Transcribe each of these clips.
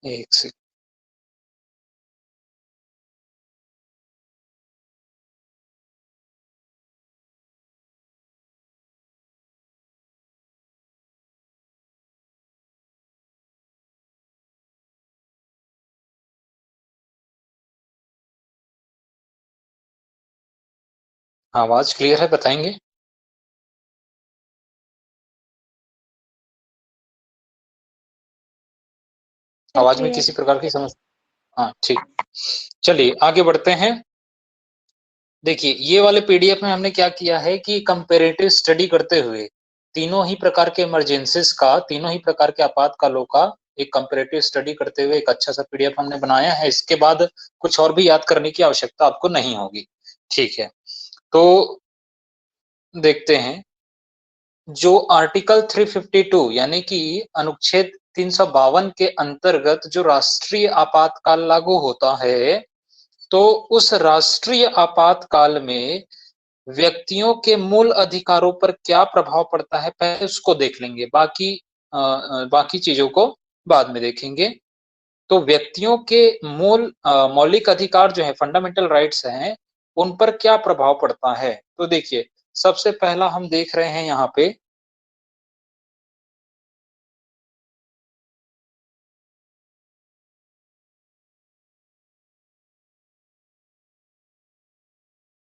एक से आवाज क्लियर है, बताएंगे? आवाज में क्लियर किसी प्रकार की समस्या? हाँ, ठीक। चलिए आगे बढ़ते हैं। देखिए ये वाले पीडीएफ में हमने क्या किया है कि कंपैरेटिव स्टडी करते हुए तीनों ही प्रकार के इमरजेंसीज का, तीनों ही प्रकार के आपातकालों का एक कंपैरेटिव स्टडी करते हुए एक अच्छा सा पीडीएफ हमने बनाया है। इसके बाद कुछ और भी याद करने की आवश्यकता आपको नहीं होगी। ठीक है, तो देखते हैं। जो आर्टिकल 352 यानी कि अनुच्छेद 352 के अंतर्गत जो राष्ट्रीय आपातकाल लागू होता है, तो उस राष्ट्रीय आपातकाल में व्यक्तियों के मूल अधिकारों पर क्या प्रभाव पड़ता है, पहले उसको देख लेंगे, बाकी चीजों को बाद में देखेंगे। तो व्यक्तियों के मौलिक अधिकार जो है, फंडामेंटल राइट्स हैं, उन पर क्या प्रभाव पड़ता है। तो देखिए सबसे पहला हम देख रहे हैं यहाँ पे,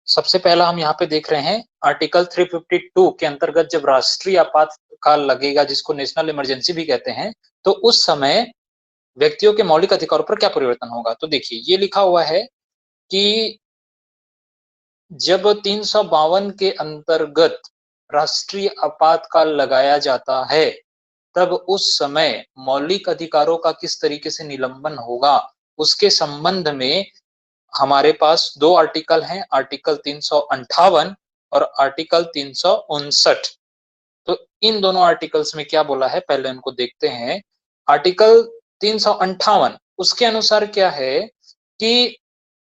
सबसे पहला हम यहाँ पे देख रहे हैं आर्टिकल 352 के अंतर्गत जब राष्ट्रीय आपातकाल लगेगा, जिसको नेशनल इमरजेंसी भी कहते हैं, तो उस समय व्यक्तियों के मौलिक अधिकारों पर क्या परिवर्तन होगा। तो देखिए ये लिखा हुआ है कि जब 352 के अंतर्गत राष्ट्रीय आपातकाल लगाया जाता है, तब उस समय मौलिक अधिकारों का किस तरीके से निलंबन होगा, उसके संबंध में हमारे पास दो आर्टिकल हैं, आर्टिकल 358 और आर्टिकल 359। तो इन दोनों आर्टिकल्स में क्या बोला है, पहले इनको देखते हैं। आर्टिकल 358 उसके अनुसार क्या है कि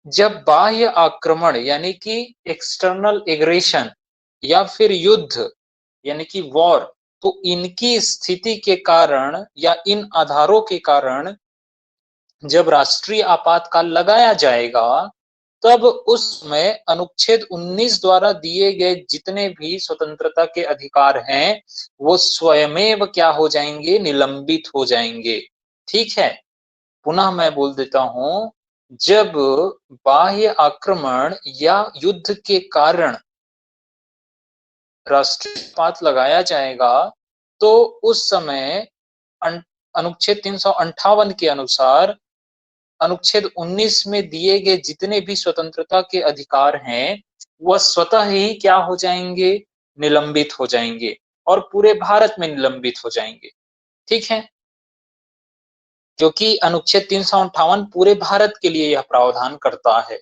जब बाह्य आक्रमण यानी कि एक्सटर्नल एग्रेशन या फिर युद्ध यानी कि वॉर, तो इनकी स्थिति के कारण या इन आधारों के कारण जब राष्ट्रीय आपातकाल लगाया जाएगा, तब उसमें अनुच्छेद 19 द्वारा दिए गए जितने भी स्वतंत्रता के अधिकार हैं, वो स्वयमेव क्या हो जाएंगे, निलंबित हो जाएंगे। ठीक है, पुनः मैं बोल देता हूं, जब बाह्य आक्रमण या युद्ध के कारण राष्ट्रीय आपात लगाया जाएगा, तो उस समय अनुच्छेद 358 के अनुसार अनुच्छेद 19 में दिए गए जितने भी स्वतंत्रता के अधिकार हैं, वह स्वतः ही क्या हो जाएंगे, निलंबित हो जाएंगे और पूरे भारत में निलंबित हो जाएंगे। ठीक है, क्योंकि अनुच्छेद 358 पूरे भारत के लिए यह प्रावधान करता है।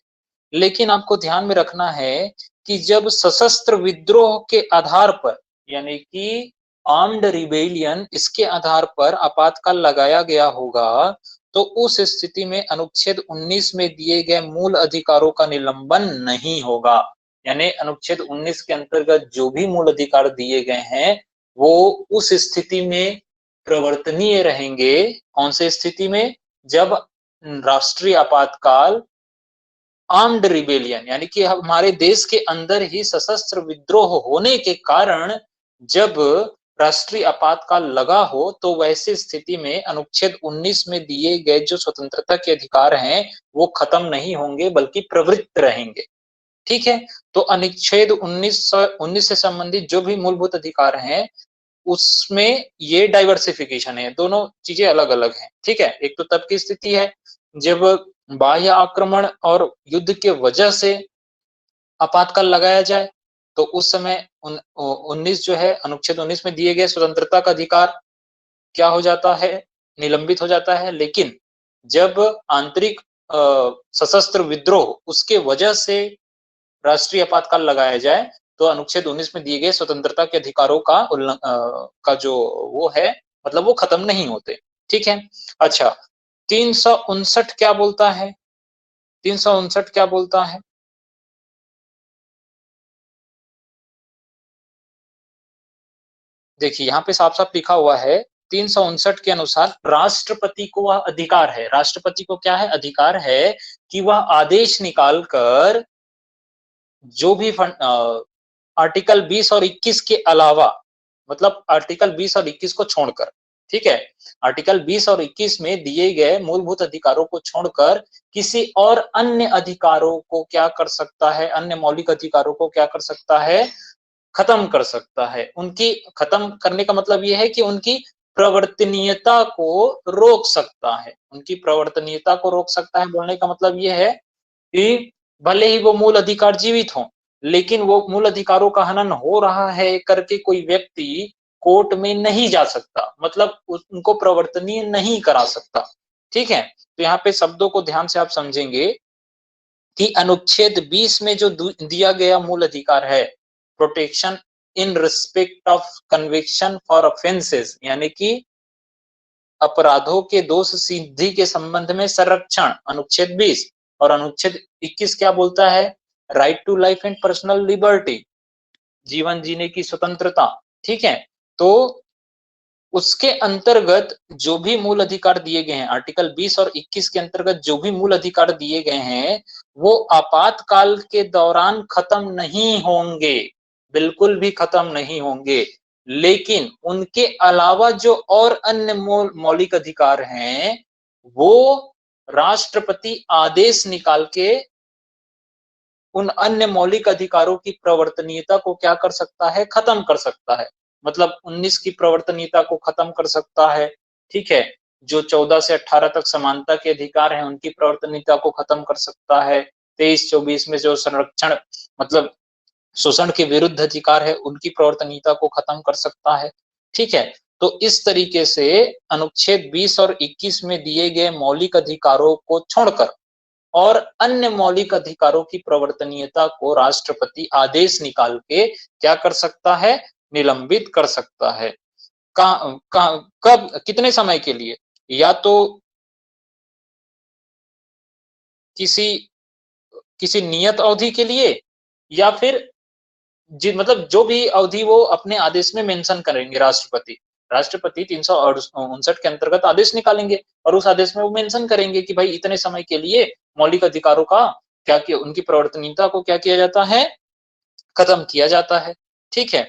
लेकिन आपको ध्यान में रखना है कि जब सशस्त्र विद्रोह के आधार पर यानी कि आर्म्ड रिबेलियन, इसके आधार पर आपातकाल लगाया गया होगा, तो उस स्थिति में अनुच्छेद 19 में दिए गए मूल अधिकारों का निलंबन नहीं होगा। यानी अनुच्छेद 19 के अंतर्गत जो भी मूल अधिकार दिए गए हैं, वो उस स्थिति में प्रवर्तनीय रहेंगे। कौन से स्थिति में, जब राष्ट्रीय आपातकाल आर्म्ड रिबेलियन यानी कि हमारे देश के अंदर ही सशस्त्र विद्रोह होने के कारण जब राष्ट्रीय आपातकाल लगा हो, तो वैसी स्थिति में अनुच्छेद 19 में दिए गए जो स्वतंत्रता के अधिकार हैं, वो खत्म नहीं होंगे बल्कि प्रवृत्त रहेंगे। ठीक है, तो अनुच्छेद 19 से संबंधित जो भी मूलभूत अधिकार हैं, उसमें ये डाइवर्सिफिकेशन है, दोनों चीजें अलग अलग हैं। ठीक है, एक तो तब की स्थिति है जब बाह्य आक्रमण और युद्ध के वजह से आपातकाल लगाया जाए, तो उस समय 19 जो है, अनुच्छेद 19 में दिए गए स्वतंत्रता का अधिकार क्या हो जाता है, निलंबित हो जाता है। लेकिन जब आंतरिक सशस्त्र विद्रोह उसके वजह से राष्ट्रीय आपातकाल लगाया जाए, तो अनुच्छेद 19 में दिए गए स्वतंत्रता के अधिकारों का जो वो है, मतलब वो खत्म नहीं होते। ठीक है, अच्छा 359 क्या बोलता है, 359 क्या बोलता है, देखिए यहाँ पे साफ साफ लिखा हुआ है 359 के अनुसार राष्ट्रपति को वह अधिकार है, राष्ट्रपति को क्या है, अधिकार है कि वह आदेश निकालकर जो भी आर्टिकल 20 और 21 के अलावा, मतलब आर्टिकल 20 और 21 को छोड़कर, ठीक है, आर्टिकल 20 और 21 में दिए गए मूलभूत अधिकारों को छोड़कर किसी और अन्य अधिकारों को क्या कर सकता है, अन्य मौलिक अधिकारों को क्या कर सकता है, खत्म कर सकता है। उनकी खत्म करने का मतलब यह है कि उनकी प्रवर्तनीयता को रोक सकता है, उनकी प्रवर्तनीयता को रोक सकता है। बोलने का मतलब यह है कि भले ही वो मूल अधिकार जीवित हों, लेकिन वो मूल अधिकारों का हनन हो रहा है करके कोई व्यक्ति कोर्ट में नहीं जा सकता, मतलब उनको प्रवर्तनीय नहीं करा सकता। ठीक है, तो यहाँ पे शब्दों को ध्यान से आप समझेंगे कि अनुच्छेद 20 में जो दिया गया मूल अधिकार है, protection in respect of conviction for offences, यानी कि अपराधों के दोष सिद्धि के संबंध में संरक्षण, अनुच्छेद 20, और अनुच्छेद 21 क्या बोलता है, right to life and personal liberty, जीवन जीने की स्वतंत्रता। ठीक है, तो उसके अंतर्गत जो भी मूल अधिकार दिए गए हैं, आर्टिकल 20 और 21 के अंतर्गत जो भी मूल अधिकार दिए गए हैं, वो आपातकाल के दौरान खत्म नहीं होंगे, बिल्कुल भी खत्म नहीं होंगे। लेकिन उनके अलावा जो और अन्य मौलिक अधिकार हैं, वो राष्ट्रपति आदेश निकाल के उन अन्य मौलिक अधिकारों की प्रवर्तनीयता को क्या कर सकता है, खत्म कर सकता है। मतलब 19 की प्रवर्तनीयता को खत्म कर सकता है, ठीक है, जो 14 से 18 तक समानता के अधिकार हैं उनकी प्रवर्तनीयता को खत्म कर सकता है, 23-24 में जो संरक्षण मतलब शोषण के विरुद्ध अधिकार है उनकी प्रवर्तनीयता को खत्म कर सकता है। ठीक है, तो इस तरीके से अनुच्छेद 20 और 21 में दिए गए मौलिक अधिकारों को छोड़कर और अन्य मौलिक अधिकारों की प्रवर्तनीयता को राष्ट्रपति आदेश निकाल के क्या कर सकता है, निलंबित कर सकता है। कब, कितने समय के लिए, या तो किसी किसी नियत अवधि के लिए, या फिर मतलब जो भी अवधि वो अपने आदेश में मेंशन करेंगे राष्ट्रपति, राष्ट्रपति 359 के अंतर्गत आदेश निकालेंगे और उस आदेश में वो मेंशन करेंगे कि भाई इतने समय के लिए मौलिक अधिकारों का क्या किया, उनकी प्रवर्तनीयता को क्या किया जाता है, खत्म किया जाता है। ठीक है,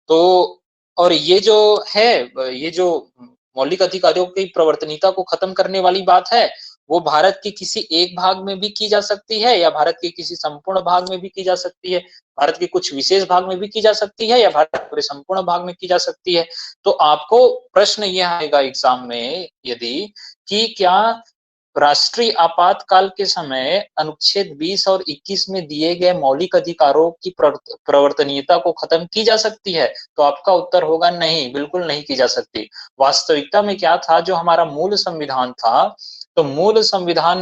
तो और ये जो है, ये जो मौलिक अधिकारों की प्रवर्तनीयता को खत्म करने वाली बात है, वो भारत के किसी एक भाग में भी की जा सकती है या भारत के किसी संपूर्ण भाग में भी की जा सकती है, भारत के कुछ विशेष भाग में भी की जा सकती है या भारत के पूरे संपूर्ण भाग में की जा सकती है। तो आपको प्रश्न यह आएगा एग्जाम में यदि कि क्या राष्ट्रीय आपातकाल के समय अनुच्छेद 20 और 21 में दिए गए मौलिक अधिकारों की प्रवर्तनीयता को खत्म की जा सकती है, तो आपका उत्तर होगा नहीं, बिल्कुल नहीं की जा सकती। वास्तविकता में क्या था, जो हमारा मूल संविधान था, तो मूल संविधान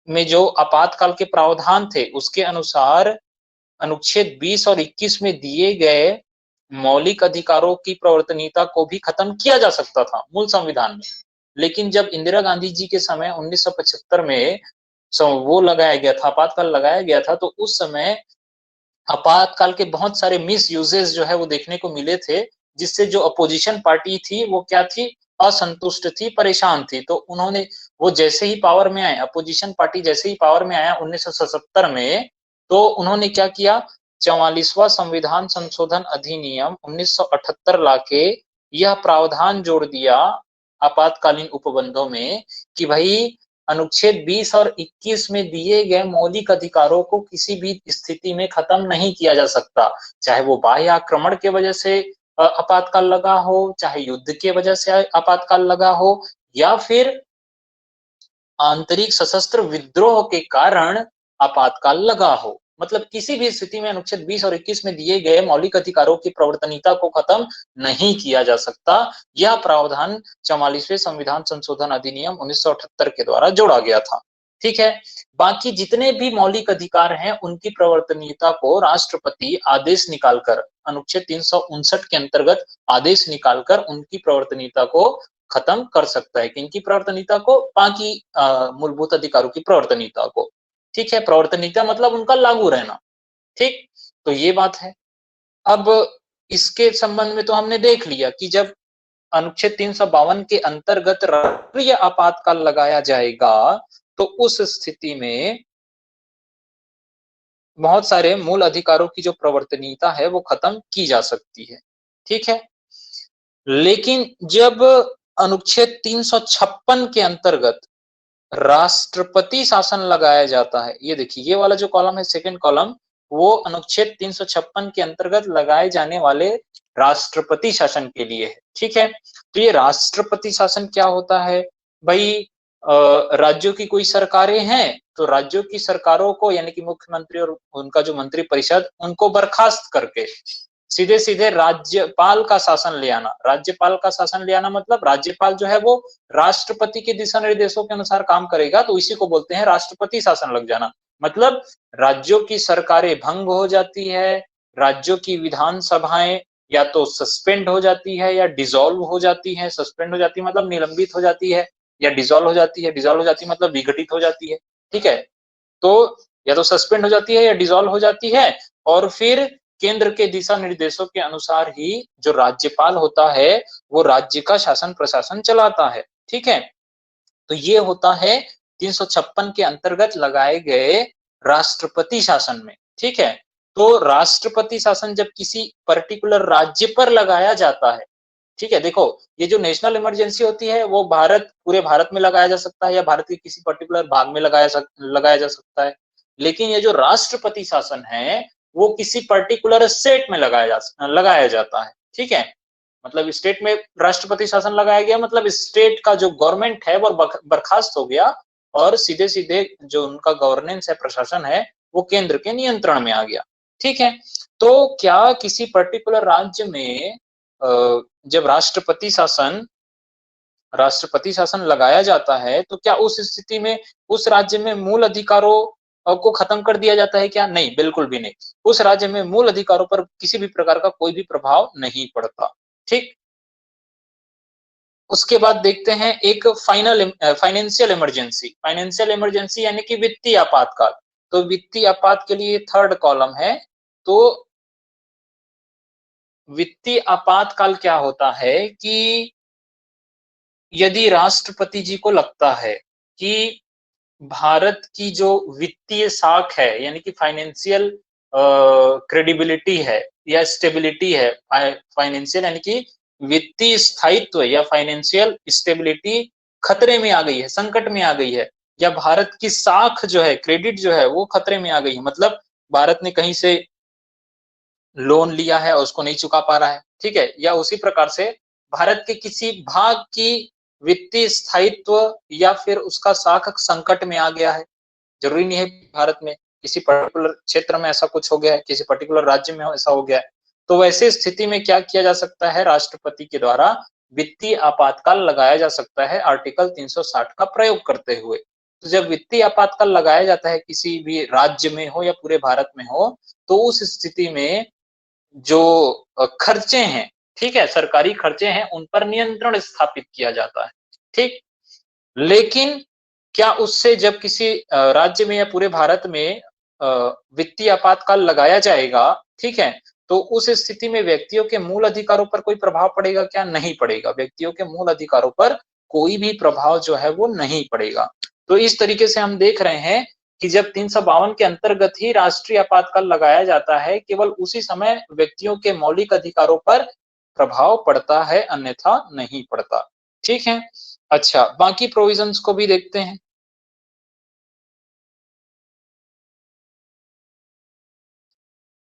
में जो आपातकाल के प्रावधान थे उसके अनुसार अनुच्छेद 20 और 21 में दिए गए मौलिक अधिकारों की प्रवर्तनीयता को भी खत्म किया जा सकता था मूल संविधान में। लेकिन जब इंदिरा गांधी जी के समय 1975 में वो लगाया गया था, आपातकाल लगाया गया था, तो उस समय आपातकाल के बहुत सारे मिस यूजेस जो है वो देखने को मिले थे, जिससे जो अपोजिशन पार्टी थी वो क्या थी, असंतुष्ट थी, परेशान थी। तो उन्होंने, वो जैसे ही पावर में आए, अपोजिशन पार्टी जैसे ही पावर में आया 1977 में, तो उन्होंने क्या किया, 44वां संविधान संशोधन अधिनियम 1978 लाके यह प्रावधान जोड़ दिया आपातकालीन उपबंधों में कि भाई अनुच्छेद 20 और 21 में दिए गए मौलिक अधिकारों को किसी भी स्थिति में खत्म नहीं किया जा सकता, चाहे वो बाह्य आक्रमण के वजह से आपातकाल लगा हो, चाहे युद्ध के वजह से आपातकाल लगा हो, या फिर आंतरिक सशस्त्र विद्रोह के कारण आपातकाल लगा हो। मतलब किसी भी स्थिति में अनुच्छेद 20 और 21 में दिए गए मौलिक अधिकारों की प्रवर्तनीयता को खत्म नहीं किया जा सकता। यह प्रावधान 44वें संविधान संशोधन अधिनियम 1978 के द्वारा जोड़ा गया था। ठीक है, बाकी जितने भी मौलिक अधिकार हैं उनकी प्रवर्तनीयता को राष्ट्रपति आदेश निकालकर, अनुच्छेद 359 के अंतर्गत आदेश निकालकर उनकी प्रवर्तनीयता को खत्म कर सकता है। किनकी प्रवर्तनीयता को, बाकी मूलभूत अधिकारों की प्रवर्तनीयता को। ठीक है, प्रवर्तनीयता मतलब उनका लागू रहना। ठीक, तो ये बात है। अब इसके संबंध में तो हमने देख लिया कि जब अनुच्छेद 352 के अंतर्गत राष्ट्रीय आपातकाल लगाया जाएगा, तो उस स्थिति में बहुत सारे मूल अधिकारों की जो प्रवर्तनीयता है वो खत्म की जा सकती है। ठीक है? लेकिन जब अनुच्छेद 356 के अंतर्गत राष्ट्रपति शासन लगाया जाता है, ये देखिए ये वाला जो कॉलम है, सेकंड कॉलम, वो अनुच्छेद 356 के अंतर्गत लगाए जाने वाले राष्ट्रपति शासन के लिए है। ठीक है? तो ये राष्ट्रपति शासन क्या होता है भाई? राज्यों की कोई सरकारें हैं, तो राज्यों की सरकारों को यानी कि मुख्यमंत्री और उनका जो मंत्री परिषद, उनको बर्खास्त करके सीधे सीधे राज्यपाल का शासन ले आना। राज्यपाल का शासन ले आना मतलब राज्यपाल जो है वो राष्ट्रपति के दिशा निर्देशों के अनुसार काम करेगा, तो इसी को बोलते हैं राष्ट्रपति शासन लग जाना। मतलब राज्यों की सरकारें भंग हो जाती है, राज्यों की विधानसभाएं या तो सस्पेंड हो जाती है या डिसॉल्व हो जाती है। सस्पेंड हो जाती है मतलब निलंबित हो जाती है, या डिसॉल्व हो जाती है। डिसॉल्व हो जाती है मतलब विघटित हो जाती है। ठीक है? तो या तो सस्पेंड हो जाती है या डिसॉल्व हो जाती है, और फिर केंद्र के दिशा निर्देशों के अनुसार ही जो राज्यपाल होता है वो राज्य का शासन प्रशासन चलाता है। ठीक है? तो ये होता है 356 के अंतर्गत लगाए गए राष्ट्रपति शासन में। ठीक है? तो राष्ट्रपति शासन जब किसी पर्टिकुलर राज्य पर लगाया जाता है, ठीक है, देखो ये जो नेशनल इमरजेंसी होती है वो पूरे भारत में लगाया जा सकता है या भारत के किसी पर्टिकुलर भाग में लगाया जा सकता है। लेकिन ये जो राष्ट्रपति शासन है वो किसी पर्टिकुलर स्टेट में लगाया जाता है। ठीक है? मतलब स्टेट में राष्ट्रपति शासन लगाया गया, मतलब स्टेट का जो गवर्नमेंट है वो बर्खास्त हो गया, और सीधे सीधे जो उनका गवर्नेंस है, प्रशासन है, वो केंद्र के नियंत्रण में आ गया। ठीक है? तो क्या किसी पर्टिकुलर राज्य में जब राष्ट्रपति शासन लगाया जाता है, तो क्या उस स्थिति में उस राज्य में मूल अधिकारों को खत्म कर दिया जाता है क्या? नहीं, बिल्कुल भी नहीं। उस राज्य में मूल अधिकारों पर किसी भी प्रकार का कोई भी प्रभाव नहीं पड़ता। ठीक? उसके बाद देखते हैं एक फाइनेंशियल इमरजेंसी। फाइनेंशियल इमरजेंसी यानी कि वित्तीय आपातकाल। तो वित्तीय आपात के लिए थर्ड कॉलम है। तो वित्तीय आपातकाल क्या होता है कि यदि राष्ट्रपति जी को लगता है कि भारत की जो वित्तीय साख है यानी कि फाइनेंशियल क्रेडिबिलिटी है या स्टेबिलिटी है, फाइनेंशियल यानी कि वित्तीय स्थायित्व या फाइनेंशियल स्टेबिलिटी खतरे में आ गई है, संकट में आ गई है, या भारत की साख जो है, क्रेडिट जो है वो खतरे में आ गई है, मतलब भारत ने कहीं से लोन लिया है और उसको नहीं चुका पा रहा है। ठीक है? या उसी प्रकार से भारत के किसी भाग की वित्तीय स्थायित्व या फिर उसका साख संकट में आ गया है। जरूरी नहीं है भारत में, किसी पर्टिकुलर क्षेत्र में ऐसा कुछ हो गया है, किसी पर्टिकुलर राज्य में ऐसा हो गया है। तो वैसे स्थिति में क्या किया जा सकता है? राष्ट्रपति के द्वारा वित्तीय आपातकाल लगाया जा सकता है आर्टिकल 360 का प्रयोग करते हुए। तो जब वित्तीय आपातकाल लगाया जाता है किसी भी राज्य में हो या पूरे भारत में हो, तो उस स्थिति में जो खर्चे हैं, ठीक है, सरकारी खर्चे हैं, उन पर नियंत्रण स्थापित किया जाता है। ठीक? लेकिन क्या उससे जब किसी राज्य में या पूरे भारत में वित्तीय आपातकाल लगाया जाएगा, ठीक है, तो उस स्थिति में व्यक्तियों के मूल अधिकारों पर कोई प्रभाव पड़ेगा क्या? नहीं पड़ेगा। व्यक्तियों के मूल अधिकारों पर कोई भी प्रभाव जो है वो नहीं पड़ेगा। तो इस तरीके से हम देख रहे हैं कि जब 352 के अंतर्गत ही राष्ट्रीय आपातकाल लगाया जाता है, केवल उसी समय व्यक्तियों के मौलिक अधिकारों पर प्रभाव पड़ता है, अन्यथा नहीं पड़ता। ठीक है? अच्छा, बाकी प्रोविजंस को भी देखते हैं।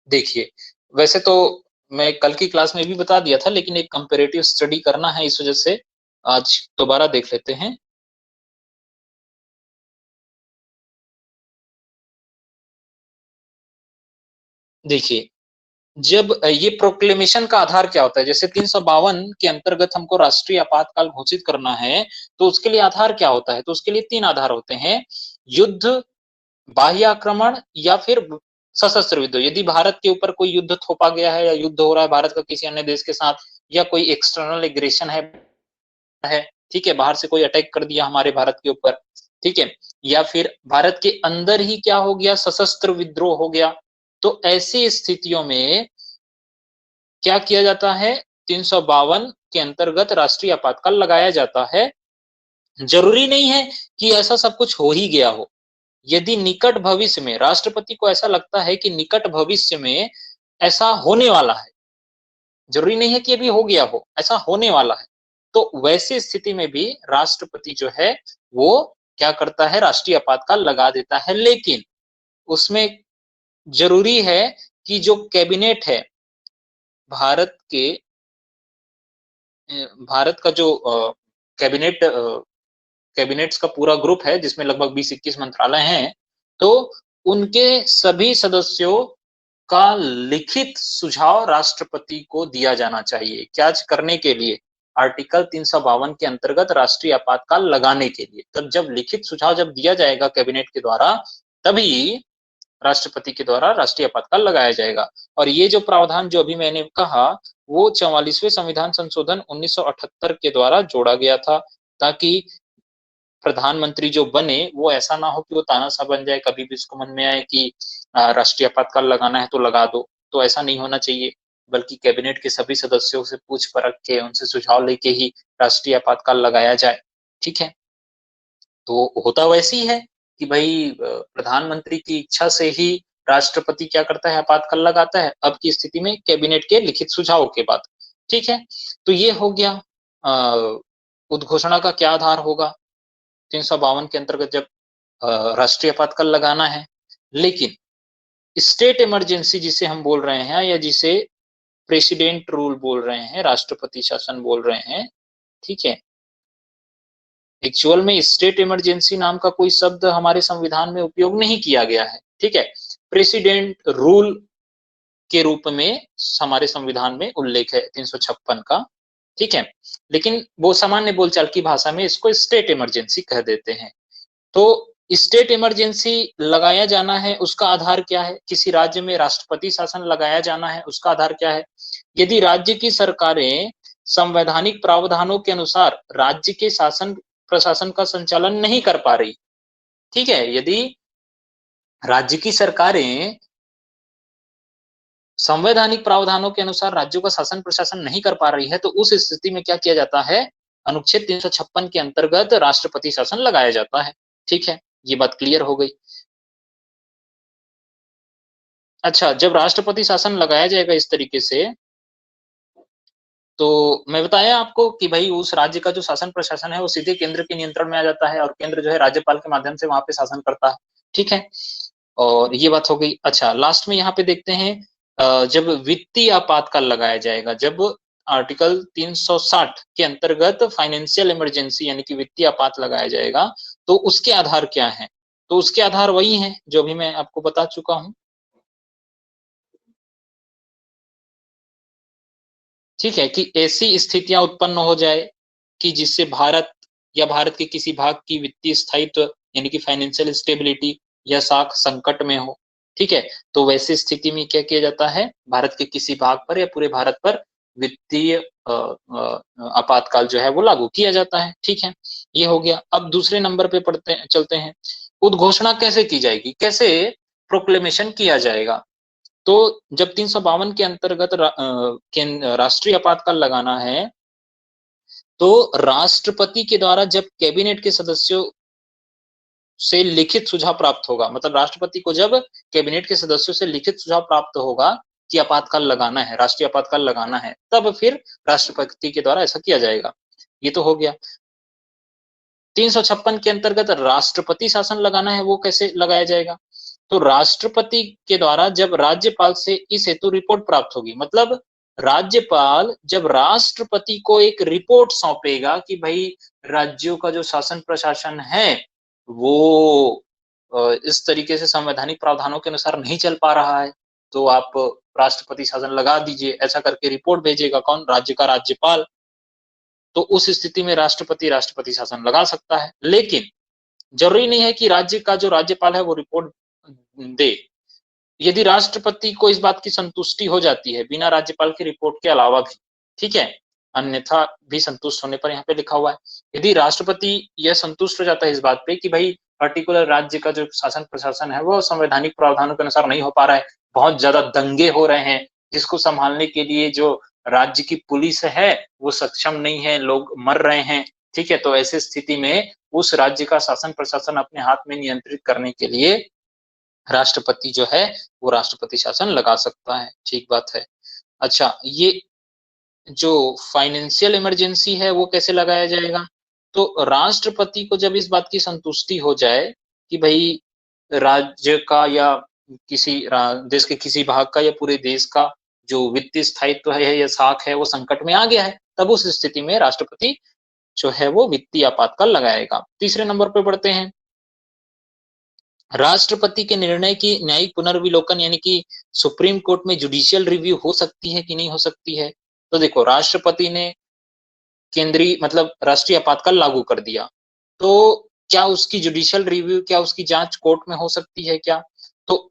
देखिए, वैसे तो मैं कल की क्लास में भी बता दिया था, लेकिन एक कंपैरेटिव स्टडी करना है, इस वजह से आज दोबारा देख लेते हैं। देखिए, जब ये प्रोक्लेमेशन का आधार क्या होता है? जैसे 352 के अंतर्गत हमको राष्ट्रीय आपातकाल घोषित करना है, तो उसके लिए आधार क्या होता है? तो उसके लिए 3 आधार होते हैं। युद्ध, बाह्य आक्रमण या फिर सशस्त्र युद्ध। यदि भारत के ऊपर कोई युद्ध थोपा गया है या युद्ध हो रहा है भारत का किसी अन्य देश के साथ, या कोई एक्सटर्नल एग्रेशन है, ठीक है, बाहर से कोई अटैक कर दिया हमारे भारत के ऊपर, ठीक है, या फिर भारत के अंदर ही क्या हो गया, सशस्त्र विद्रोह हो गया, तो ऐसी स्थितियों में क्या किया जाता है? 352 के अंतर्गत राष्ट्रीय आपातकाल लगाया जाता है। जरूरी नहीं है कि ऐसा सब कुछ हो ही गया हो। यदि निकट भविष्य में राष्ट्रपति को ऐसा लगता है कि निकट भविष्य में ऐसा होने वाला है, जरूरी नहीं है कि अभी हो गया हो, ऐसा होने वाला है, तो वैसी स्थिति में भी राष्ट्रपति जो है वो क्या करता है, राष्ट्रीय आपातकाल लगा देता है। लेकिन उसमें जरूरी है कि जो कैबिनेट है भारत के, भारत का जो कैबिनेट कैबिनेट्स का पूरा ग्रुप है जिसमें लगभग 20-21 मंत्रालय हैं, तो उनके सभी सदस्यों का लिखित सुझाव राष्ट्रपति को दिया जाना चाहिए। क्या करने के लिए? आर्टिकल 352 के अंतर्गत राष्ट्रीय आपातकाल लगाने के लिए। तब जब लिखित सुझाव जब दिया जाएगा कैबिनेट के द्वारा, तभी राष्ट्रपति के द्वारा राष्ट्रीय आपातकाल लगाया जाएगा। और ये जो प्रावधान जो अभी मैंने कहा, वो 44वें संविधान संशोधन 1978 के द्वारा जोड़ा गया था, ताकि प्रधानमंत्री जो बने वो ऐसा ना हो कि वो तानाशाह बन जाए, कभी भी उसको मन में आए कि राष्ट्रीय आपातकाल लगाना है तो लगा दो। तो ऐसा नहीं होना चाहिए, बल्कि कैबिनेट के सभी सदस्यों से पूछ परख के, उनसे सुझाव लेके ही राष्ट्रीय आपातकाल लगाया जाए। ठीक है, तो होता वैसे ही है कि भाई प्रधानमंत्री की इच्छा से ही राष्ट्रपति क्या करता है, आपातकाल लगाता है, अब की स्थिति में कैबिनेट के लिखित सुझाव के बाद। ठीक है, तो ये हो गया। उद्घोषणा का क्या आधार होगा? 352 के अंतर्गत जब राष्ट्रीय आपातकाल लगाना है, लेकिन स्टेट इमरजेंसी जिसे हम बोल रहे हैं, या जिसे प्रेसिडेंट रूल बोल रहे हैं, राष्ट्रपति शासन बोल रहे हैं, ठीक है, एक्चुअल में स्टेट इमरजेंसी नाम का कोई शब्द हमारे संविधान में उपयोग नहीं किया गया है। ठीक है, प्रेसिडेंट रूल के रूप में हमारे संविधान में उल्लेख है 356 का। ठीक है, लेकिन वो सामान्य बोलचाल की भाषा में इसको स्टेट इमरजेंसी कह देते हैं। तो स्टेट इमरजेंसी लगाया जाना है, उसका आधार क्या है? किसी राज्य में राष्ट्रपति शासन लगाया जाना है, उसका आधार क्या है? यदि राज्य की सरकारें संवैधानिक प्रावधानों के अनुसार राज्य के शासन प्रशासन का संचालन नहीं कर पा रही, ठीक है, यदि राज्य की सरकारें संवैधानिक प्रावधानों के अनुसार राज्यों का शासन प्रशासन नहीं कर पा रही है, तो उस स्थिति में क्या किया जाता है? अनुच्छेद 356 के अंतर्गत राष्ट्रपति शासन लगाया जाता है। ठीक है, ये बात क्लियर हो गई। अच्छा, जब राष्ट्रपति शासन लगाया जाएगा इस तरीके से, तो मैं बताया आपको कि भाई उस राज्य का जो शासन प्रशासन है वो सीधे केंद्र के नियंत्रण में आ जाता है, और केंद्र जो है राज्यपाल के माध्यम से वहां पे शासन करता है। ठीक है, और ये बात हो गई। अच्छा, लास्ट में यहाँ पे देखते हैं, जब वित्तीय आपातकाल लगाया जाएगा, जब आर्टिकल 360 के अंतर्गत फाइनेंशियल इमरजेंसी यानी कि वित्तीय आपात लगाया जाएगा, तो उसके आधार क्या है? तो उसके आधार वही हैं जो अभी मैं आपको बता चुका हूँ। ठीक है, कि ऐसी स्थितियां उत्पन्न हो जाए कि जिससे भारत या भारत के किसी भाग की वित्तीय स्थायित्व यानी कि फाइनेंशियल स्टेबिलिटी या साख संकट में हो। ठीक है, तो वैसी स्थिति में क्या किया जाता है? भारत के किसी भाग पर या पूरे भारत पर वित्तीय आपातकाल जो है वो लागू किया जाता है। ठीक है, ये हो गया। अब दूसरे नंबर पे पढ़ते चलते हैं, उद्घोषणा कैसे की जाएगी, कैसे प्रोक्लेमेशन किया जाएगा? तो जब 352 के अंतर्गत राष्ट्रीय आपातकाल लगाना है, तो राष्ट्रपति के द्वारा जब कैबिनेट के सदस्यों से लिखित सुझाव प्राप्त होगा, मतलब राष्ट्रपति को जब कैबिनेट के सदस्यों से लिखित सुझाव प्राप्त होगा कि आपातकाल लगाना है, राष्ट्रीय आपातकाल लगाना है, तब फिर राष्ट्रपति के द्वारा ऐसा किया जाएगा। ये तो हो गया। 356 के अंतर्गत राष्ट्रपति शासन लगाना है, वो कैसे लगाया जाएगा? तो राष्ट्रपति के द्वारा जब राज्यपाल से इस हेतु रिपोर्ट प्राप्त होगी, मतलब राज्यपाल जब राष्ट्रपति को एक रिपोर्ट सौंपेगा कि भाई राज्यों का जो शासन प्रशासन है वो इस तरीके से संवैधानिक प्रावधानों के अनुसार नहीं चल पा रहा है, तो आप राष्ट्रपति शासन लगा दीजिए, ऐसा करके रिपोर्ट भेजेगा कौन? राज्य का राज्यपाल। तो उस स्थिति में राष्ट्रपति शासन लगा सकता है, लेकिन जरूरी नहीं है कि राज्य का जो राज्यपाल है वो रिपोर्ट दे। यदि राष्ट्रपति को इस बात की संतुष्टि हो जाती है बिना राज्यपाल की रिपोर्ट के अलावा भी, ठीक है, अन्यथा भी संतुष्ट होने पर यहाँ पे लिखा हुआ है, यदि राष्ट्रपति यह संतुष्ट हो जाता है इस बात पे कि भाई पर्टिकुलर राज्य का जो शासन प्रशासन है वो संवैधानिक प्रावधानों के अनुसार नहीं हो पा रहा है, बहुत ज्यादा दंगे हो रहे हैं, जिसको संभालने के लिए जो राज्य की पुलिस है वो सक्षम नहीं है, लोग मर रहे हैं, ठीक है? तो ऐसी स्थिति में उस राज्य का शासन प्रशासन अपने हाथ में नियंत्रित करने के लिए राष्ट्रपति जो है वो राष्ट्रपति शासन लगा सकता है, ठीक बात है। अच्छा, ये जो फाइनेंशियल इमरजेंसी है वो कैसे लगाया जाएगा? तो राष्ट्रपति को जब इस बात की संतुष्टि हो जाए कि भई राज्य का या किसी देश के किसी भाग का या पूरे देश का जो वित्तीय स्थायित्व है या साख है वो संकट में आ गया है, तब उस स्थिति में राष्ट्रपति जो है वो वित्तीय आपातकाल लगाएगा। तीसरे नंबर पे बढ़ते हैं। राष्ट्रपति के निर्णय की न्यायिक पुनर्विलोकन यानी कि सुप्रीम कोर्ट में जुडिशियल रिव्यू हो सकती है कि नहीं हो सकती है? तो देखो राष्ट्रपति ने केंद्रीय मतलब राष्ट्रीय आपातकाल लागू कर दिया, तो क्या उसकी जुडिशियल रिव्यू क्या उसकी जांच कोर्ट में हो सकती है क्या? तो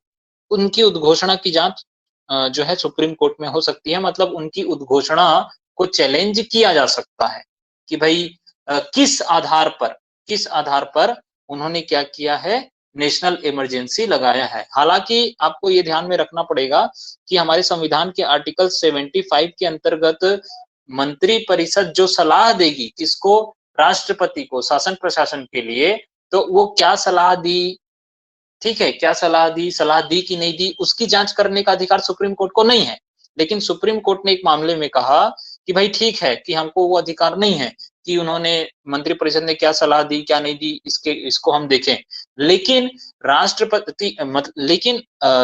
उनकी उद्घोषणा की जांच जो है सुप्रीम कोर्ट में हो सकती है, मतलब उनकी उद्घोषणा को चैलेंज किया जा सकता है कि भाई किस आधार पर उन्होंने क्या किया है, नेशनल इमरजेंसी लगाया है। हालांकि आपको ये ध्यान में रखना पड़ेगा कि हमारे संविधान के आर्टिकल 75 के अंतर्गत मंत्री परिषद जो सलाह देगी किसको, राष्ट्रपति को शासन प्रशासन के लिए, तो वो क्या सलाह दी, ठीक है, क्या सलाह दी कि नहीं दी, उसकी जांच करने का अधिकार सुप्रीम कोर्ट को नहीं है। लेकिन सुप्रीम कोर्ट ने एक मामले में कहा कि भाई ठीक है कि हमको वो अधिकार नहीं है कि उन्होंने मंत्रिपरिषद ने क्या सलाह दी, क्या नहीं दी, इसको हम देखें। लेकिन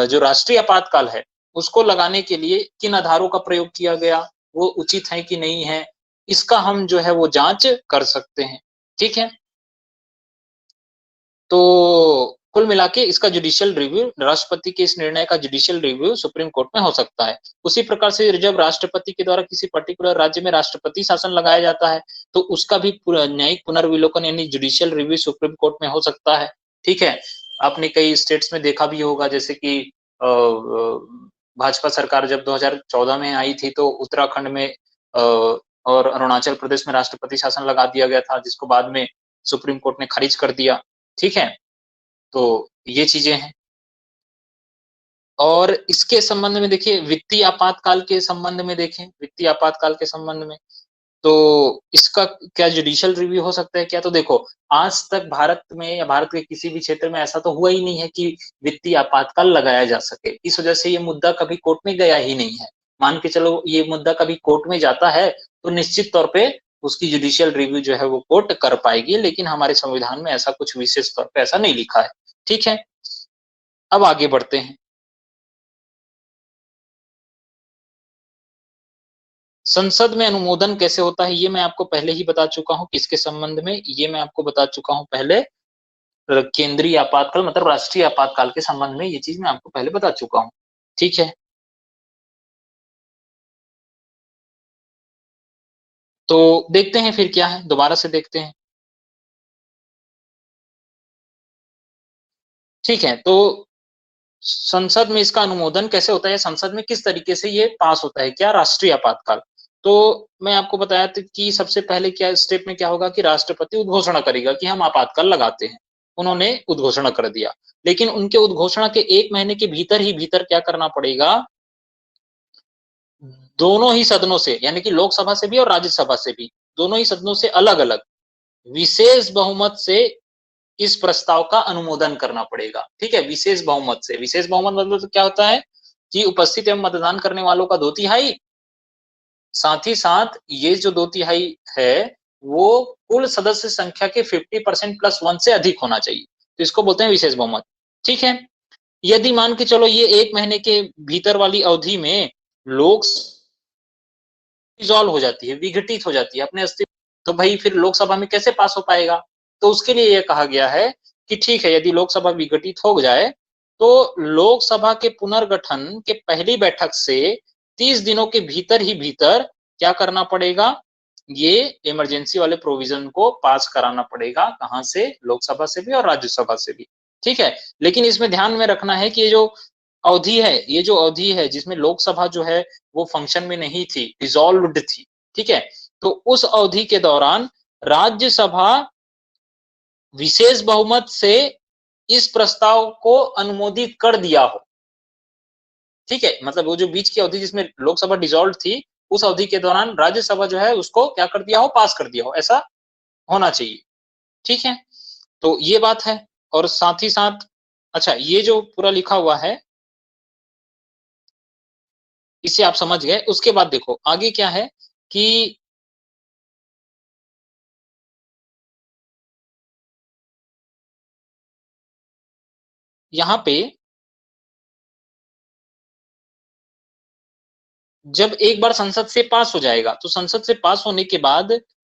जो राष्ट्रीय आपातकाल है, उसको लगाने के लिए किन आधारों का प्रयोग किया गया, वो उचित है कि नहीं है, इसका हम जो है वो जांच कर सकते हैं, ठीक है? तो कुल मिला के इसका जुडिशियल रिव्यू राष्ट्रपति के इस निर्णय का जुडिशियल रिव्यू सुप्रीम कोर्ट में हो सकता है। उसी प्रकार से जब राष्ट्रपति के द्वारा किसी पर्टिकुलर राज्य में राष्ट्रपति शासन लगाया जाता है, तो उसका भी न्यायिक पुनर्विलोकन यानी जुडिशियल रिव्यू सुप्रीम कोर्ट में हो सकता है, ठीक है? आपने कई स्टेट्स में देखा भी होगा जैसे कि भाजपा सरकार जब 2014 में आई थी तो उत्तराखंड में और अरुणाचल प्रदेश में राष्ट्रपति शासन लगा दिया गया था, जिसको बाद में सुप्रीम कोर्ट ने खारिज कर दिया, ठीक है? तो ये चीजें हैं। और इसके संबंध में देखिए वित्तीय आपातकाल के संबंध में देखें, वित्तीय आपातकाल के संबंध में तो इसका क्या जुडिशियल रिव्यू हो सकता है क्या? तो देखो आज तक भारत में या भारत के किसी भी क्षेत्र में ऐसा तो हुआ ही नहीं है कि वित्तीय आपातकाल लगाया जा सके। इस वजह से ये मुद्दा कभी कोर्ट में गया ही नहीं है। मान के चलो ये मुद्दा कभी कोर्ट में जाता है तो निश्चित तौर पे उसकी जुडिशियल रिव्यू जो है वो कोर्ट कर पाएगी, लेकिन हमारे संविधान में ऐसा कुछ विशेष तौर पे ऐसा नहीं लिखा है, ठीक है? अब आगे बढ़ते हैं। संसद में अनुमोदन कैसे होता है ये मैं आपको पहले ही बता चुका हूँ, किसके संबंध में, ये मैं आपको बता चुका हूँ पहले, केंद्रीय आपातकाल मतलब राष्ट्रीय आपातकाल के संबंध में ये चीज मैं आपको पहले बता चुका हूँ, ठीक है? तो देखते हैं फिर क्या है, दोबारा से देखते हैं, ठीक है? तो संसद में इसका अनुमोदन कैसे होता है, संसद में किस तरीके से ये पास होता है, क्या राष्ट्रीय आपातकाल? तो मैं आपको बताया था कि सबसे पहले क्या स्टेप में क्या होगा कि राष्ट्रपति उद्घोषणा करेगा कि हम आपातकाल लगाते हैं। उन्होंने उद्घोषणा कर दिया, लेकिन उनके उद्घोषणा के 1 महीने के भीतर ही भीतर क्या करना पड़ेगा, दोनों ही सदनों से यानी कि लोकसभा से भी और राज्यसभा से भी, दोनों ही सदनों से अलग-अलग विशेष बहुमत से इस प्रस्ताव का अनुमोदन करना पड़ेगा, ठीक है? विशेष बहुमत से, विशेष बहुमत मतलब तो क्या होता है कि उपस्थित एवं मतदान करने वालों का 2/3, साथ ही साथ ये जो 2/3 है, वो कुल सदस्य संख्या के 50% प्लस 1 से अधिक होना चाहिए, तो इसको बोलते हैं विशेष बहुमत, ठीक है? यदि मान के चलो ये 1 महीने के भीतर वाली अवधि में लोक डिसॉल्व हो जाती है, विघटित हो जाती है अपने अस्तित्व, तो भाई फिर लोकसभा में कैसे पास हो पाएगा? तो उसके लिए ये कहा गया है कि ठीक है, यदि लोकसभा विघटित हो जाए, तो लोकसभा के पुनर्गठन के पहली बैठक से 30 दिनों के भीतर ही भीतर क्या करना पड़ेगा? ये इमरजेंसी वाले प्रोविजन को पास कराना पड़ेगा, कहाँ से? लोकसभा से भी और राज्यसभा से भी, ठीक है? लेकिन इसमें ध्यान में रखना है कि ये जो अवधि है जिसमें लोकसभा जो है वो फंक्शन में नहीं थी, डिसॉल्व्ड थी, ठीक है? तो उस अवधि के दौरान राज्यसभा विशेष बहुमत से इस प्रस्ताव को अनुमोदित कर दिया हो, ठीक है? मतलब वो जो बीच की अवधि जिसमें लोकसभा डिसॉल्व्ड थी, उस अवधि के दौरान राज्यसभा जो है उसको क्या कर दिया हो, पास कर दिया हो, ऐसा होना चाहिए। ठीक है, तो ये बात है। और साथ ही साथ अच्छा, ये जो पूरा लिखा हुआ है इसे आप समझ गए। उसके बाद देखो आगे क्या है कि यहाँ पे जब एक बार संसद से पास हो जाएगा तो संसद से पास होने के बाद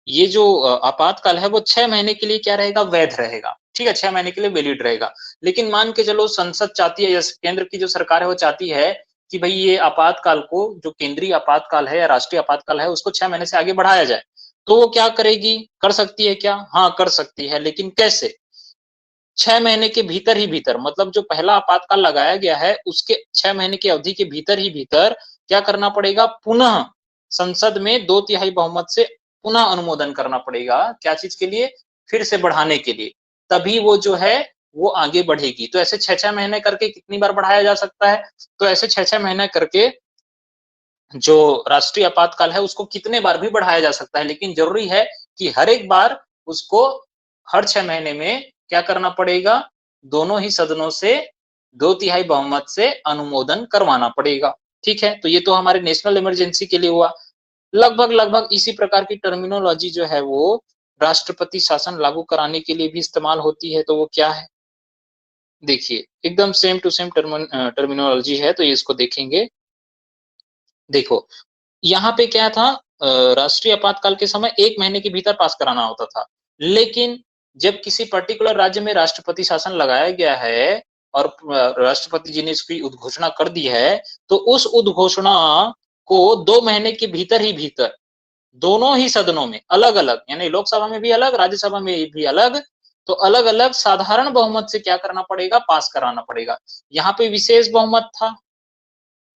ये जो आपातकाल है वो 6 महीने के लिए क्या रहेगा, वैध रहेगा। ठीक है, 6 महीने के लिए वैलिड रहेगा। लेकिन मान के चलो संसद चाहती है या केंद्र की जो सरकार है वो चाहती है कि भाई ये आपातकाल को, जो केंद्रीय आपातकाल है या राष्ट्रीय आपातकाल है, उसको 6 महीने से आगे बढ़ाया जाए, तो वो क्या करेगी, कर सकती है क्या? हाँ कर सकती है, लेकिन कैसे? 6 महीने के भीतर ही भीतर, मतलब जो पहला आपातकाल लगाया गया है उसके 6 महीने की अवधि के भीतर ही भीतर क्या करना पड़ेगा, पुनः संसद में 2/3 बहुमत से पुनः अनुमोदन करना पड़ेगा। क्या चीज के लिए? फिर से बढ़ाने के लिए। तभी वो जो है वो आगे बढ़ेगी। तो ऐसे 6-6 महीने करके कितनी बार बढ़ाया जा सकता है? तो ऐसे 6-6 महीने करके जो राष्ट्रीय आपातकाल है उसको कितने बार भी बढ़ाया जा सकता है, लेकिन जरूरी है कि हर एक बार उसको हर 6 महीने में क्या करना पड़ेगा, दोनों ही सदनों से 2/3 बहुमत से अनुमोदन करवाना पड़ेगा। ठीक है, तो ये तो हमारे नेशनल इमरजेंसी के लिए हुआ। लगभग लगभग इसी प्रकार की टर्मिनोलॉजी जो है वो राष्ट्रपति शासन लागू कराने के लिए भी इस्तेमाल होती है। तो वो क्या है, देखिए एकदम सेम टू सेम टर्मिनोलॉजी है, तो ये इसको देखेंगे। देखो यहाँ पे क्या था, राष्ट्रीय आपातकाल के समय 1 महीने के भीतर पास कराना होता था, लेकिन जब किसी पर्टिकुलर राज्य में राष्ट्रपति शासन लगाया गया है और राष्ट्रपति जी ने इसकी उद्घोषणा कर दी है, तो उस उद्घोषणा को 2 महीने के भीतर ही भीतर दोनों ही सदनों में अलग अलग, यानी लोकसभा में भी अलग, राज्यसभा में भी अलग, तो अलग अलग साधारण बहुमत से क्या करना पड़ेगा, पास कराना पड़ेगा। यहाँ पे विशेष बहुमत था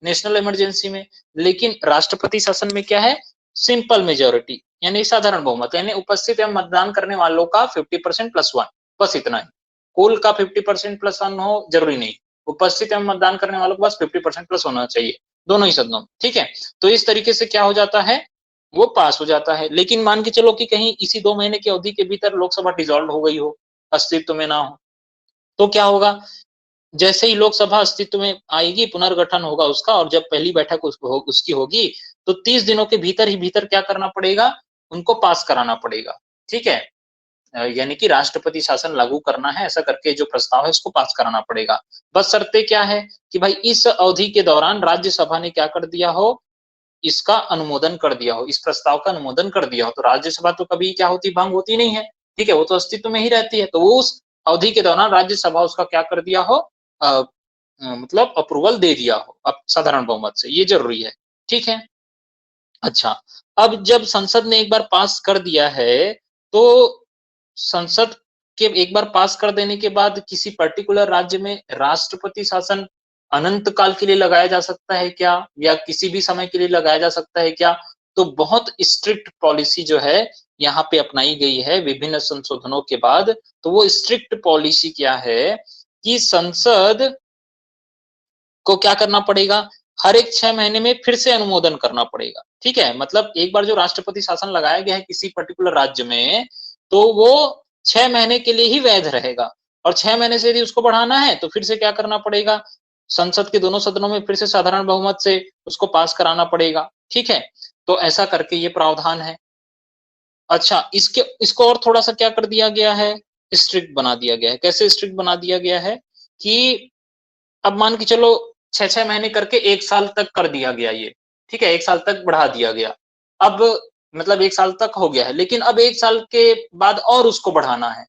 नेशनल इमरजेंसी में, लेकिन राष्ट्रपति शासन में क्या है, सिंपल मेजोरिटी यानी साधारण बहुमत, यानी उपस्थित एवं मतदान करने वालों का 50% प्लस 1, बस इतना ही। कुल का 50% प्लस 1 हो जरूरी नहीं, उपस्थित एवं मतदान करने वालों को बस 50% प्लस होना चाहिए दोनों ही सदनों में। ठीक है, तो इस तरीके से क्या हो जाता है, वो पास हो जाता है। लेकिन मान के चलो कि कहीं इसी 2 महीने की अवधि के भीतर लोकसभा डिसॉल्व हो गई हो, अस्तित्व में ना हो, तो क्या होगा, जैसे ही लोकसभा अस्तित्व में आएगी, पुनर्गठन होगा उसका, और जब पहली बैठक उसकी होगी, तो 30 दिनों के भीतर ही भीतर क्या करना पड़ेगा, उनको पास कराना पड़ेगा। ठीक है, यानी कि राष्ट्रपति शासन लागू करना है, ऐसा करके जो प्रस्ताव है उसको पास कराना पड़ेगा। बस शर्तें क्या है कि भाई इस अवधि के दौरान राज्यसभा ने क्या कर दिया हो, इसका अनुमोदन कर दिया हो, इस प्रस्ताव का अनुमोदन कर दिया हो। तो राज्यसभा तो कभी क्या होती, भंग होती नहीं है। ठीक है, वो तो अस्तित्व में ही रहती है, तो वो उस अवधि के दौरान राज्यसभा उसका क्या कर दिया हो, मतलब अप्रूवल दे दिया हो, अब साधारण बहुमत से, ये जरूरी है। ठीक है, अच्छा, अब जब संसद ने एक बार पास कर दिया है, तो संसद के एक बार पास कर देने के बाद किसी पर्टिकुलर राज्य में राष्ट्रपति शासन अनंत काल के लिए लगाया जा सकता है क्या, या किसी भी समय के लिए लगाया जा सकता है क्या? तो बहुत स्ट्रिक्ट पॉलिसी जो है यहाँ पे अपनाई गई है विभिन्न संशोधनों के बाद। तो वो स्ट्रिक्ट पॉलिसी क्या है कि संसद को क्या करना पड़ेगा, हर एक 6 महीने में फिर से अनुमोदन करना पड़ेगा। ठीक है, मतलब एक बार जो राष्ट्रपति शासन लगाया गया है किसी पर्टिकुलर राज्य में, तो वो 6 महीने के लिए ही वैध रहेगा, और 6 महीने से यदि उसको बढ़ाना है तो फिर से क्या करना पड़ेगा, संसद के दोनों सदनों में फिर से साधारण बहुमत से उसको पास कराना पड़ेगा। ठीक है, तो ऐसा करके ये प्रावधान है। अच्छा, इसके इसको और थोड़ा सा क्या कर दिया गया है, स्ट्रिक्ट बना दिया गया है। कैसे स्ट्रिक्ट बना दिया गया है कि अब मान के चलो 6-6 महीने करके 1 साल तक कर दिया गया ये। ठीक है, 1 साल तक बढ़ा दिया गया। अब मतलब 1 साल तक हो गया है, लेकिन अब 1 साल के बाद और उसको बढ़ाना है।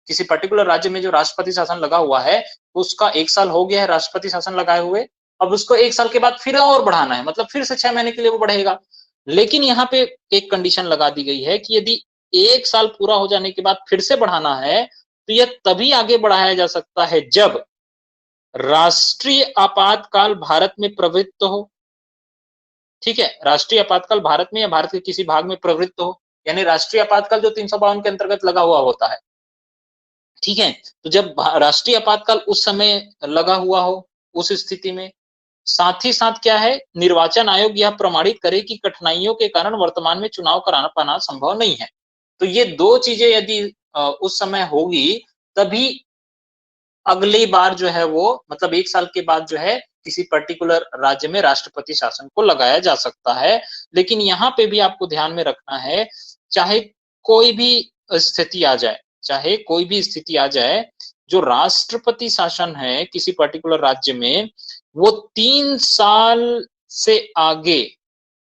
किसी पर्टिकुलर राज्य में जो राष्ट्रपति शासन लगा हुआ है, उसका 1 साल हो गया है राष्ट्रपति शासन लगाए हुए, अब उसको 1 साल के बाद फिर और बढ़ाना है, मतलब फिर से 6 महीने के लिए वो बढ़ेगा। लेकिन यहाँ पे एक कंडीशन लगा दी गई है कि यदि 1 साल पूरा हो जाने के बाद फिर से बढ़ाना है, तो यह तभी आगे बढ़ाया जा सकता है जब राष्ट्रीय आपातकाल भारत में प्रवृत्त हो। ठीक है, राष्ट्रीय आपातकाल भारत में या भारत के किसी भाग में प्रवृत्त हो, यानी राष्ट्रीय आपातकाल जो 352 के अंतर्गत लगा हुआ होता है। ठीक है, तो जब राष्ट्रीय आपातकाल उस समय लगा हुआ हो, उस स्थिति में साथ ही साथ क्या है, निर्वाचन आयोग यह प्रमाणित करे कि कठिनाइयों के कारण वर्तमान में चुनाव कराना पाना संभव नहीं है। तो ये 2 चीजें यदि उस समय होगी, तभी अगली बार जो है वो मतलब 1 साल के बाद जो है किसी पर्टिकुलर राज्य में राष्ट्रपति शासन को लगाया जा सकता है। लेकिन यहाँ पे भी आपको ध्यान में रखना है, चाहे कोई भी स्थिति आ जाए, चाहे कोई भी स्थिति आ जाए, जो राष्ट्रपति शासन है किसी पर्टिकुलर राज्य में, वो 3 साल से आगे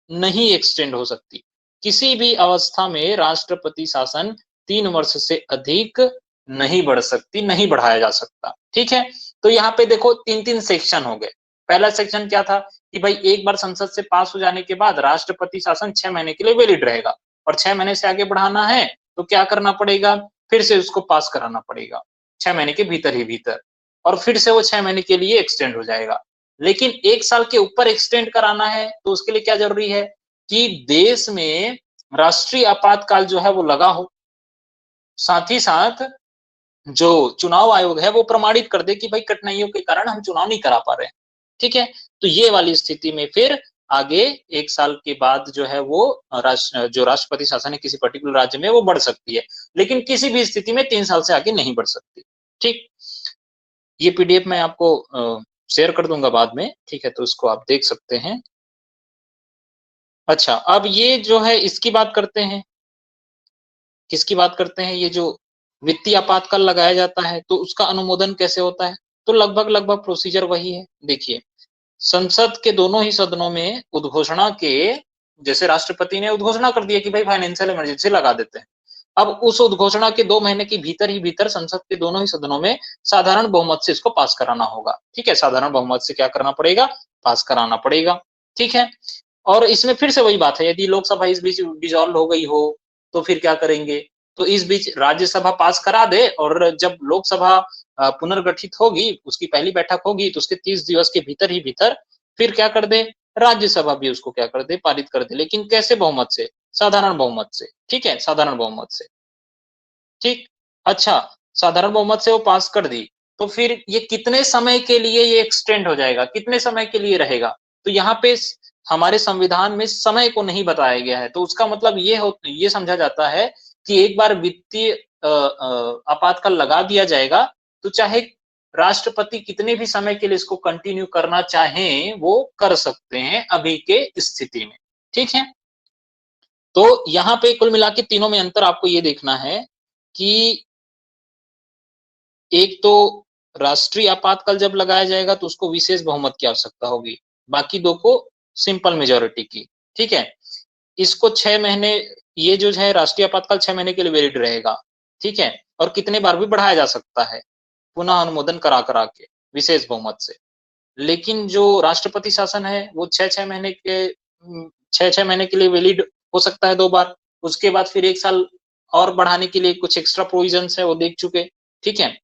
नहीं एक्सटेंड हो सकती। किसी भी अवस्था में राष्ट्रपति शासन 3 वर्ष से अधिक नहीं बढ़ सकती, नहीं बढ़ाया जा सकता। ठीक है? तो यहाँ पे देखो 3-3 सेक्शन हो गए। पहला सेक्शन क्या था कि भाई एक बार संसद से पास हो जाने के बाद राष्ट्रपति शासन 6 महीने के लिए वैलिड रहेगा और 6 महीने से आगे बढ़ाना है तो क्या करना पड़ेगा? फिर से उसको पास कराना पड़ेगा। 6 महीने के भीतर ही भीतर और फिर से वो 6 महीने के लिए एक्सटेंड हो जाएगा। लेकिन 1 साल के ऊपर एक्सटेंड कराना है तो उसके लिए क्या जरूरी है कि देश में राष्ट्रीय आपातकाल जो है वो लगा हो। साथ ही साथ जो चुनाव आयोग है वो प्रमाणित कर दे कि भाई कठिनाइयों के कारण हम चुनाव नहीं करा पा रहे हैं। ठीक है? तो ये वाली स्थिति में फिर आगे 1 साल के बाद जो है वो जो राष्ट्रपति शासन है किसी पर्टिकुलर राज्य में वो बढ़ सकती है। लेकिन किसी भी स्थिति में 3 साल से आगे नहीं बढ़ सकती। ठीक? ये पीडीएफ मैं आपको शेयर कर दूंगा बाद में। ठीक है? तो उसको आप देख सकते हैं। अच्छा, अब ये जो है इसकी बात करते हैं। किसकी बात करते हैं? ये जो वित्तीय आपातकाल लगाया जाता है तो उसका अनुमोदन कैसे होता है? तो लगभग प्रोसीजर वही है। देखिए, संसद के दोनों ही सदनों में उद्घोषणा के जैसे राष्ट्रपति ने उद्घोषणा कर दिया कि भाई फाइनेंशियल इमरजेंसी लगा देते हैं। अब उस उद्घोषणा के 2 महीने के भीतर ही भीतर संसद के दोनों ही सदनों में साधारण बहुमत से इसको पास कराना होगा। ठीक है? साधारण बहुमत से क्या करना पड़ेगा? पास कराना पड़ेगा। ठीक है? और इसमें फिर से वही बात है, यदि लोकसभा इस बीच डिसॉल्व हो गई हो, तो फिर क्या करेंगे? तो इस बीच राज्यसभा पास करा दे और जब लोकसभा पुनर्गठित होगी, उसकी पहली बैठक होगी, तो उसके 30 दिवस के भीतर ही भीतर फिर क्या कर दे? राज्यसभा भी उसको क्या कर दे? पारित कर दे। लेकिन कैसे बहुमत से? साधारण बहुमत से। ठीक है? साधारण बहुमत से। ठीक? अच्छा, साधारण बहुमत से वो पास कर दी, तो फिर ये कितने समय के लिए ये एक्सटेंड हो जाएगा? कितने समय के लिए रहेगा? तो यहाँ पे हमारे संविधान में समय को नहीं बताया गया है। तो उसका मतलब ये समझा जाता है कि एक बार वित्तीय आपातकाल लगा दिया जाएगा, तो चाहे राष्ट्रपति कितने भी समय के लिए इसको कंटिन्यू करना चाहें, वो कर सकते हैं अभी के स्थिति में। ठीक है? तो यहाँ पे कुल मिला के तीनों में अंतर आपको ये देखना है कि एक तो राष्ट्रीय आपातकाल जब लगाया जाएगा तो उसको विशेष बहुमत की आवश्यकता होगी, बाकी 2 को सिंपल मेजॉरिटी की। ठीक है? इसको 6 महीने ये जो है राष्ट्रीय आपातकाल 6 महीने के लिए वैलिड रहेगा। ठीक है? और कितने बार भी बढ़ाया जा सकता है, पुनः अनुमोदन करा के विशेष बहुमत से। लेकिन जो राष्ट्रपति शासन है वो 6-6 महीने के 6-6 महीने के लिए वैलिड हो सकता है 2 बार। उसके बाद फिर 1 साल और बढ़ाने के लिए कुछ एक्स्ट्रा प्रोविजंस है वो देख चुके। ठीक है?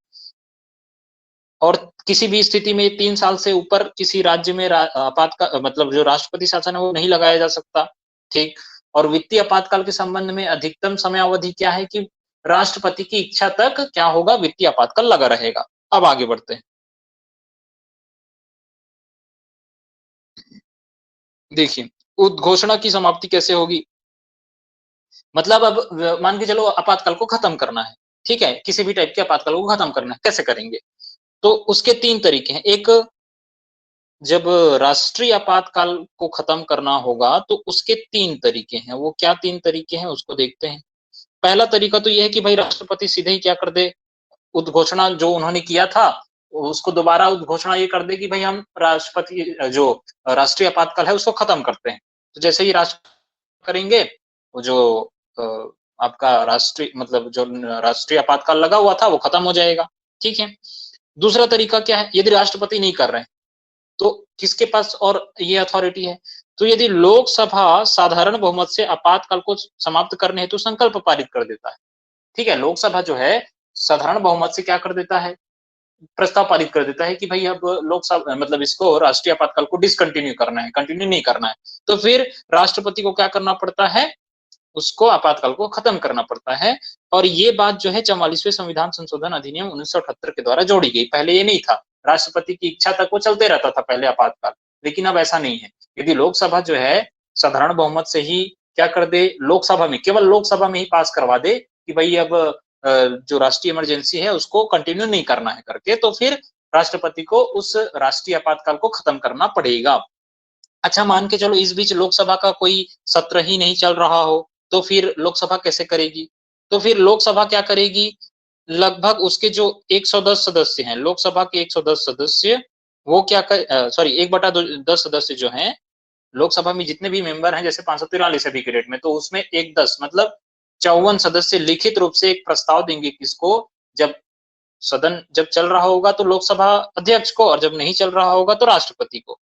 और किसी भी स्थिति में 3 साल से ऊपर किसी राज्य में आपातकाल मतलब जो राष्ट्रपति शासन है वो नहीं लगाया जा सकता। ठीक? और वित्तीय आपातकाल के संबंध में अधिकतम समयावधि क्या है कि राष्ट्रपति की इच्छा तक क्या होगा? वित्तीय आपातकाल लगा रहेगा। अब आगे बढ़ते हैं। देखिए, उद्घोषणा की समाप्ति कैसे होगी? मतलब अब मान के चलो आपातकाल को खत्म करना है। ठीक है? किसी भी टाइप के आपातकाल को खत्म करना है, कैसे करेंगे? तो उसके 3 तरीके हैं। एक, जब राष्ट्रीय आपातकाल को खत्म करना होगा तो उसके 3 तरीके हैं। वो क्या 3 तरीके हैं उसको देखते हैं। पहला तरीका तो ये है कि भाई राष्ट्रपति सीधे ही क्या कर दे, उद्घोषणा जो उन्होंने किया था उसको दोबारा उद्घोषणा ये कर दे कि भाई हम राष्ट्रपति जो राष्ट्रीय आपातकाल है उसको खत्म करते हैं। तो जैसे ही राष्ट्र करेंगे, वो जो अ, आपका राष्ट्रीय मतलब जो राष्ट्रीय आपातकाल लगा हुआ था वो खत्म हो जाएगा। ठीक है? दूसरा तरीका क्या है? यदि राष्ट्रपति नहीं कर रहे हैं तो किसके पास और ये अथॉरिटी है? तो यदि लोकसभा साधारण बहुमत से आपातकाल को समाप्त करने हेतु संकल्प पारित कर देता है। ठीक है? लोकसभा जो है साधारण बहुमत से क्या कर देता है? प्रस्ताव पारित कर देता है कि भाई अब लोकसभा मतलब इसको राष्ट्रीय आपातकाल को डिसकंटिन्यू करना है, कंटिन्यू नहीं करना है। तो फिर राष्ट्रपति को क्या करना पड़ता है? उसको आपातकाल को खत्म करना पड़ता है। और ये बात जो है 44वें संविधान संशोधन अधिनियम 1978 के द्वारा जोड़ी गई। पहले ये नहीं था। राष्ट्रपति की इच्छा तक वो चलते रहता था पहले आपातकाल। लेकिन अब ऐसा नहीं है। यदि लोकसभा जो है साधारण बहुमत से ही क्या कर दे, लोकसभा में, केवल लोकसभा में ही पास करवा दे कि भाई अब जो राष्ट्रीय इमरजेंसी है उसको कंटिन्यू नहीं करना है करके, तो फिर राष्ट्रपति को उस राष्ट्रीय आपातकाल को खत्म करना पड़ेगा। अच्छा, मान के चलो इस बीच लोकसभा का कोई सत्र ही नहीं चल रहा हो, तो फिर लोकसभा कैसे करेगी? तो फिर लोकसभा क्या करेगी? लगभग उसके जो 110 सदस्य हैं, लोकसभा के 110 सदस्य, वो क्या कर सॉरी 1/10 सदस्य जो हैं, लोकसभा में जितने भी मेंबर हैं, जैसे 543 है अभी के डेट में, तो उसमें 1/10 मतलब 54 सदस्य लिखित रूप से एक प्रस्ताव देंगे किसको? जब सदन जब चल रहा होगा तो लोकसभा अध्यक्ष को, और जब नहीं चल रहा होगा तो राष्ट्रपति को।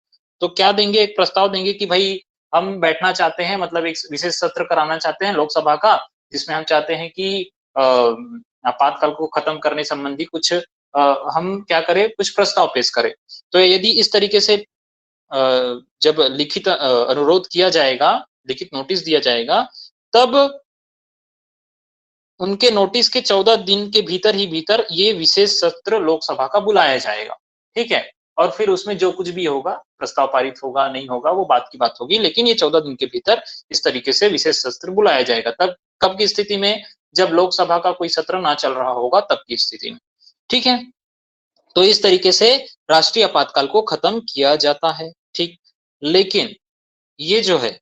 तो क्या देंगे? एक प्रस्ताव देंगे कि भाई हम बैठना चाहते हैं, मतलब एक विशेष सत्र कराना चाहते हैं लोकसभा का, जिसमें हम चाहते हैं कि आपातकाल को खत्म करने संबंधी कुछ हम क्या करें, कुछ प्रस्ताव पेश करें। तो यदि इस तरीके से जब लिखित अनुरोध किया जाएगा, लिखित नोटिस दिया जाएगा, तब उनके नोटिस के 14 दिन के भीतर ही भीतर ये विशेष सत्र लोकसभा का बुलाया जाएगा, ठीक है? और फिर उसमें जो कुछ भी होगा, प्रस्ताव पारित होगा, नहीं होगा, वो बात की बात होगी, लेकिन ये 14 दिन के भीतर इस तरीके से विशेष सत्र बुलाया जाएगा। तब कब की स्थिति में? जब लोकसभा का कोई सत्र ना चल रहा होगा, तब की स्थिति में, ठीक है? तो इस तरीके से राष्ट्रीय आपातकाल को खत्म किया जाता है, ठीक? लेकिन ये जो है,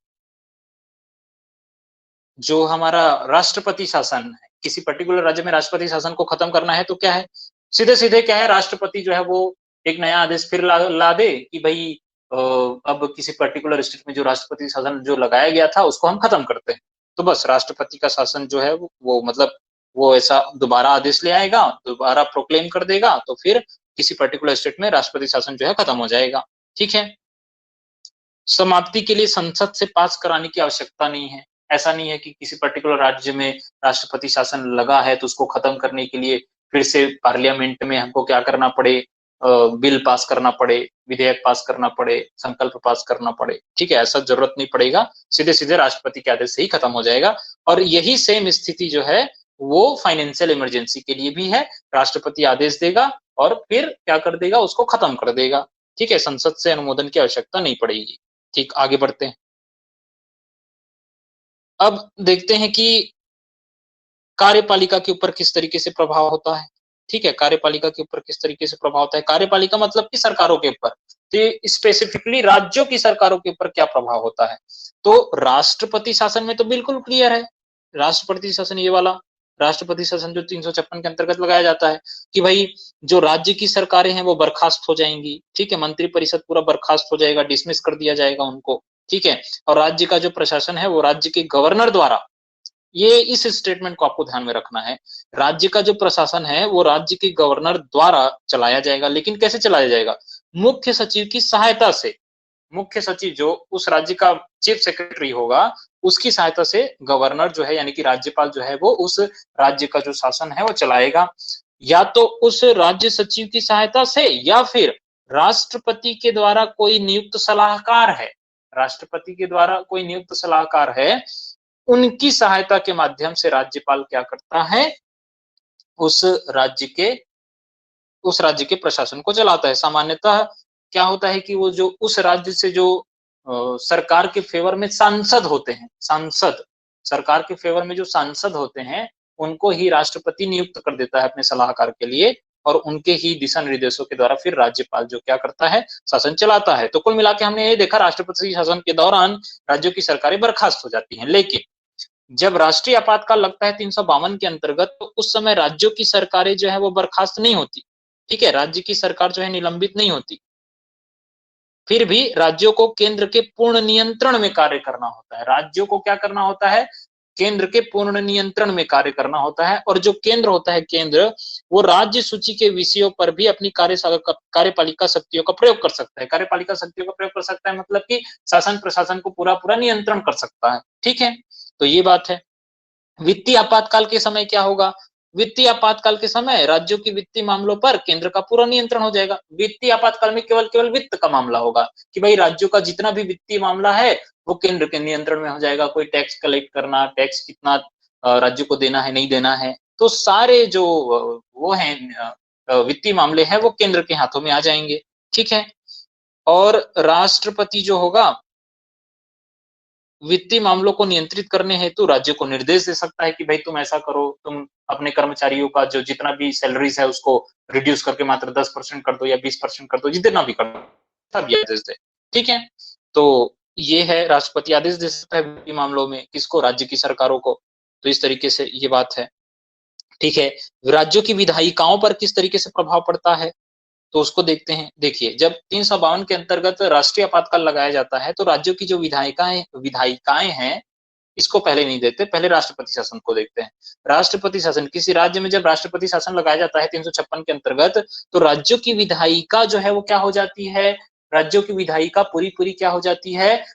जो हमारा राष्ट्रपति शासन है, किसी पर्टिकुलर राज्य में राष्ट्रपति शासन को खत्म करना है तो क्या है, सीधे-सीधे क्या है, राष्ट्रपति जो है वो एक नया आदेश फिर ला दे कि भई अब किसी पर्टिकुलर स्टेट में जो राष्ट्रपति शासन जो लगाया गया था उसको हम खत्म करते हैं। तो बस राष्ट्रपति का शासन जो है वो मतलब वो ऐसा दोबारा आदेश ले आएगा, दोबारा प्रोक्लेम कर देगा, तो फिर किसी पर्टिकुलर स्टेट में राष्ट्रपति शासन जो है खत्म हो जाएगा। ठीक है? समाप्ति के लिए संसद से पास कराने की आवश्यकता नहीं है। ऐसा नहीं है कि किसी पर्टिकुलर राज्य में राष्ट्रपति शासन लगा है तो उसको खत्म करने के लिए फिर से पार्लियामेंट में हमको क्या करना पड़े, बिल पास करना पड़े, विधेयक पास करना पड़े, संकल्प पास करना पड़े। ठीक है? ऐसा जरूरत नहीं पड़ेगा, सीधे-सीधे राष्ट्रपति के आदेश से ही खत्म हो जाएगा। और यही सेम स्थिति जो है वो फाइनेंशियल इमरजेंसी के लिए भी है। राष्ट्रपति आदेश देगा और फिर क्या कर देगा, उसको खत्म कर देगा। ठीक है? संसद से अनुमोदन की आवश्यकता नहीं पड़ेगी। ठीक, आगे बढ़ते हैं। अब देखते हैं कि कार्यपालिका के ऊपर किस तरीके से प्रभाव होता है। ठीक है? कार्यपालिका के ऊपर किस तरीके से प्रभाव होता है। कार्यपालिका मतलब कि सरकारों के ऊपर। तो स्पेसिफिकली राज्यों की सरकारों के ऊपर क्या प्रभाव होता है। तो राष्ट्रपति शासन में तो बिल्कुल क्लियर है। राष्ट्रपति शासन ये वाला, राष्ट्रपति शासन जो 356 के अंतर्गत लगाया जाता है कि भाई जो राज्य की सरकारें हैं वो बर्खास्त हो जाएंगी। ठीक है? मंत्रिपरिषद पूरा बर्खास्त हो जाएगा, डिसमिस कर दिया जाएगा उनको। ठीक है? और राज्य का जो प्रशासन है वो राज्य के गवर्नर द्वारा, ये इस स्टेटमेंट को आपको ध्यान में रखना है। राज्य का जो प्रशासन है वो राज्य के गवर्नर द्वारा चलाया जाएगा, लेकिन कैसे चलाया जाएगा? मुख्य सचिव की सहायता से। मुख्य सचिव जो उस राज्य का चीफ सेक्रेटरी होगा, उसकी सहायता से गवर्नर जो है यानी कि राज्यपाल जो है वो उस राज्य का जो शासन है वो चलाएगा। या तो उस राज्य सचिव की सहायता से या फिर राष्ट्रपति के द्वारा कोई नियुक्त सलाहकार है, राष्ट्रपति के द्वारा कोई नियुक्त सलाहकार है, उनकी सहायता के माध्यम से राज्यपाल क्या करता है, उस राज्य के उस राज्य के प्रशासन को चलाता है। सामान्यतः क्या होता है कि वो जो उस राज्य से जो सरकार के फेवर में सांसद होते हैं, सांसद, सरकार के फेवर में जो सांसद होते हैं, उनको ही राष्ट्रपति नियुक्त कर देता है अपने सलाहकार के लिए, और उनके ही दिशा निर्देशों के द्वारा फिर राज्यपाल जो क्या करता है, शासन चलाता है। तो कुल मिला के हमने ये देखा, राष्ट्रपति शासन के दौरान राज्यों की सरकारें बर्खास्त हो जाती हैं। लेकिन जब राष्ट्रीय आपातकाल लगता है 352 के अंतर्गत, तो उस समय राज्यों की सरकारें जो है वो बर्खास्त नहीं होती। ठीक है? राज्य की सरकार जो है निलंबित नहीं होती। फिर भी राज्यों को केंद्र के पूर्ण नियंत्रण में कार्य करना होता है। राज्यों को क्या करना होता है? केंद्र के पूर्ण नियंत्रण में कार्य करना होता है। और जो केंद्र होता है, केंद्र, वो राज्य सूची के विषयों पर भी अपनी कार्यपालिका शक्तियों का प्रयोग कर सकता है। कार्यपालिका शक्तियों का प्रयोग कर सकता है मतलब कि शासन प्रशासन को पूरा पूरा नियंत्रण कर सकता है। ठीक है? तो ये बात है। वित्तीय आपातकाल के समय क्या होगा? वित्तीय आपातकाल के समय राज्यों के वित्तीय मामलों पर केंद्र का पूरा नियंत्रण हो जाएगा। वित्तीय आपातकाल में केवल केवल वित्त का मामला होगा कि भाई राज्यों का जितना भी वित्तीय मामला है वो केंद्र के नियंत्रण में हो जाएगा। कोई टैक्स कलेक्ट करना, टैक्स कितना राज्य को देना है, नहीं देना है, तो सारे जो वो हैं वित्तीय मामले हैं वो केंद्र के हाथों में आ जाएंगे। ठीक है? और राष्ट्रपति जो होगा वित्तीय मामलों को नियंत्रित करने हेतु राज्य को निर्देश दे सकता है कि भाई तुम ऐसा करो, तुम अपने कर्मचारियों का जो जितना भी सैलरीज है उसको रिड्यूस करके मात्र 10% कर दो या 20% कर दो, जितना भी कर दो, सब ये आदेश दे। ठीक है, तो ये है राष्ट्रपति आदेश दे सकता है वित्तीय मामलों में, किसको? राज्य की सरकारों को। तो इस तरीके से ये बात है। ठीक है, राज्यों की विधायिकाओं पर किस तरीके से प्रभाव पड़ता है, तो उसको देखते हैं। देखिए, जब 352 के अंतर्गत राष्ट्रीय आपातकाल लगाया जाता है, तो राज्यों की जो विधायिकाएं हैं, इसको पहले नहीं देखते, पहले राष्ट्रपति शासन को देखते हैं। राष्ट्रपति शासन, किसी राज्य में जब राष्ट्रपति शासन लगाया जाता है 356 के अंतर्गत, तो राज्यों की विधायिका जो है वो क्या हो जाती है? राज्यों की विधायिका पूरी क्या हो जाती है?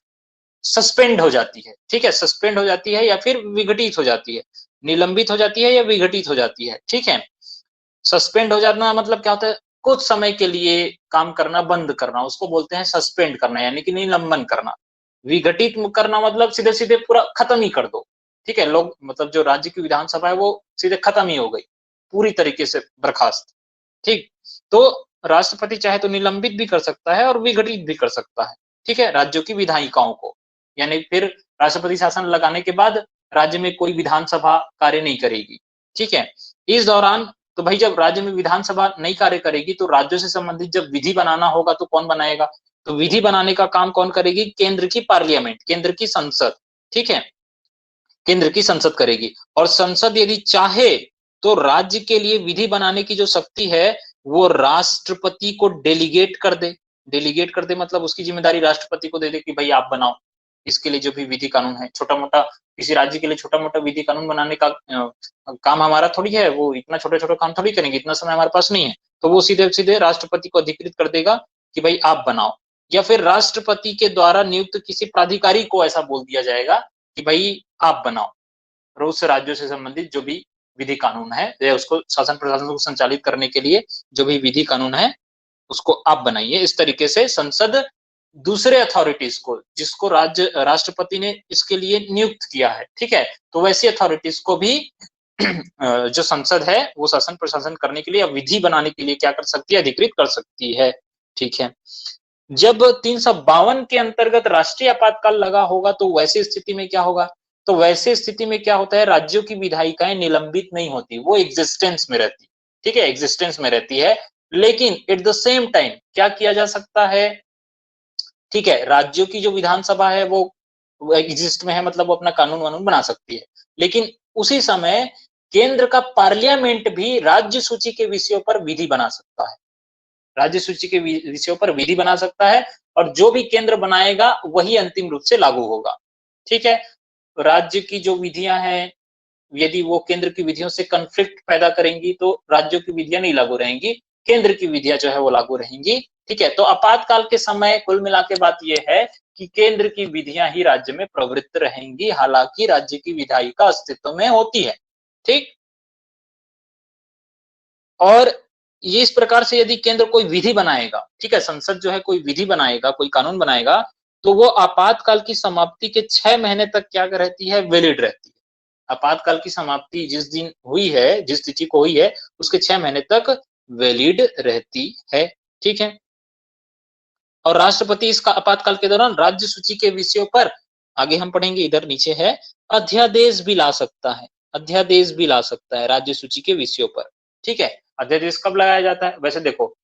सस्पेंड हो जाती है। ठीक है, सस्पेंड हो जाती है या फिर विघटित हो जाती है, निलंबित हो जाती है या विघटित हो जाती है। ठीक है, सस्पेंड हो जाना मतलब क्या होता है? कुछ समय के लिए काम करना बंद करना, उसको बोलते हैं सस्पेंड करना, यानी कि निलंबन करना। विघटित करना मतलब सीधे सीधे पूरा खत्म ही कर दो। ठीक है, लोग मतलब जो राज्य की विधानसभा है वो सीधे खत्म ही हो गई, पूरी तरीके से बर्खास्त। ठीक, तो राष्ट्रपति चाहे तो निलंबित भी कर सकता है और विघटित भी कर सकता है। ठीक है, राज्यों की विधायिकाओं को, यानी फिर राष्ट्रपति शासन लगाने के बाद राज्य में कोई विधानसभा कार्य नहीं करेगी। ठीक है, इस दौरान तो भाई जब राज्य में विधानसभा नहीं कार्य करेगी तो राज्यों से संबंधित जब विधि बनाना होगा तो कौन बनाएगा? तो विधि बनाने का काम कौन करेगी? केंद्र की पार्लियामेंट, केंद्र की संसद। ठीक है, केंद्र की संसद करेगी, और संसद यदि चाहे तो राज्य के लिए विधि बनाने की जो शक्ति है वो राष्ट्रपति को डेलीगेट कर दे। डेलीगेट कर दे मतलब उसकी जिम्मेदारी राष्ट्रपति को दे दे कि भाई आप बनाओ, इसके लिए जो भी विधि कानून है। छोटा मोटा किसी राज्य के लिए छोटा मोटा विधि कानून बनाने का काम हमारा थोड़ी है, वो इतना छोटे छोटे काम थोड़ी करेंगे, इतना समय हमारे पास नहीं है। तो वो सीधे सीधे राष्ट्रपति को अधिकृत कर देगा कि भाई आप बनाओ, या फिर राष्ट्रपति के द्वारा नियुक्त किसी प्राधिकारी को ऐसा बोल दिया जाएगा कि भाई आप बनाओ, और उस राज्यों से संबंधित जो भी विधि कानून है या उसको शासन प्रशासन को संचालित करने के लिए जो भी विधि कानून है उसको आप बनाइए। इस तरीके से संसद दूसरे अथॉरिटीज को, जिसको राष्ट्रपति ने इसके लिए नियुक्त किया है, ठीक है, तो वैसी अथॉरिटीज को भी जो संसद है वो शासन प्रशासन करने के लिए या विधि बनाने के लिए क्या कर सकती है? अधिकृत कर सकती है। ठीक है, जब 352 के अंतर्गत राष्ट्रीय आपातकाल लगा होगा तो वैसी स्थिति में क्या होगा? तो वैसे स्थिति में क्या होता है? राज्यों की विधायिकाएं निलंबित नहीं होती, वो एग्जिस्टेंस में रहती। ठीक है, एग्जिस्टेंस में रहती है, लेकिन एट द सेम टाइम क्या किया जा सकता है? ठीक है, राज्यों की जो विधानसभा है वो एग्जिस्ट में है, मतलब वो अपना कानून वानून बना सकती है, लेकिन उसी समय केंद्र का पार्लियामेंट भी राज्य सूची के विषयों पर विधि बना सकता है। राज्य सूची के विषयों पर विधि बना सकता है, और जो भी केंद्र बनाएगा वही अंतिम रूप से लागू होगा। ठीक है, राज्य की जो विधियां हैं यदि वो केंद्र की विधियों से कॉन्फ्लिक्ट पैदा करेंगी तो राज्यों की विधियां नहीं लागू रहेंगी, केंद्र की विधियां जो है वो लागू रहेंगी। ठीक है, तो आपातकाल के समय कुल मिला के बात यह है कि केंद्र की विधियां ही राज्य में प्रवृत्त रहेंगी, हालांकि राज्य की विधायिका अस्तित्व में होती है। ठीक, और ये इस प्रकार से यदि केंद्र कोई विधि बनाएगा, ठीक है, संसद जो है कोई विधि बनाएगा, कोई कानून बनाएगा, तो वो आपातकाल की समाप्ति के 6 महीने तक क्या रहती है? वैलिड रहती है। आपातकाल की समाप्ति जिस दिन हुई है, जिस तिथि को हुई है, उसके 6 महीने तक वैलिड रहती है। ठीक है, और राष्ट्रपति इसका आपातकाल के दौरान राज्य सूची के विषयों पर, आगे हम पढ़ेंगे, इधर नीचे है, अध्यादेश भी ला सकता है। अध्यादेश भी ला सकता है राज्य सूची के विषयों पर। ठीक है, अध्यादेश कब लगाया जाता है? वैसे देखो,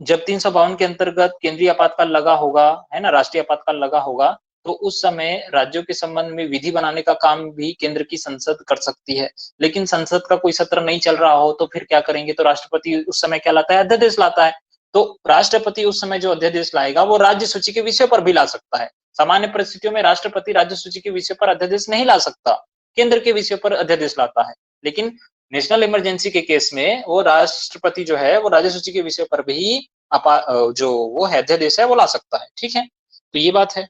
जब 352 के अंतर्गत केंद्रीय आपातकाल लगा होगा, है ना, राष्ट्रीय आपातकाल लगा होगा, तो उस समय राज्यों के संबंध में विधि बनाने का काम भी केंद्र की संसद कर सकती है। लेकिन संसद का कोई सत्र नहीं चल रहा हो तो फिर क्या करेंगे? तो राष्ट्रपति उस समय क्या लाता है? अध्यादेश लाता है। तो राष्ट्रपति उस समय जो अध्यादेश लाएगा वो राज्य सूची के विषय पर भी ला सकता है। सामान्य परिस्थितियों में राष्ट्रपति राज्य सूची के विषय पर अध्यादेश नहीं ला सकता, केंद्र के विषय पर अध्यादेश लाता है। लेकिन नेशनल इमरजेंसी के केस में वो राष्ट्रपति जो है वो राज्य सूची के विषय पर भी जो वो है अध्यादेश है वो ला सकता है। ठीक है, तो ये बात है।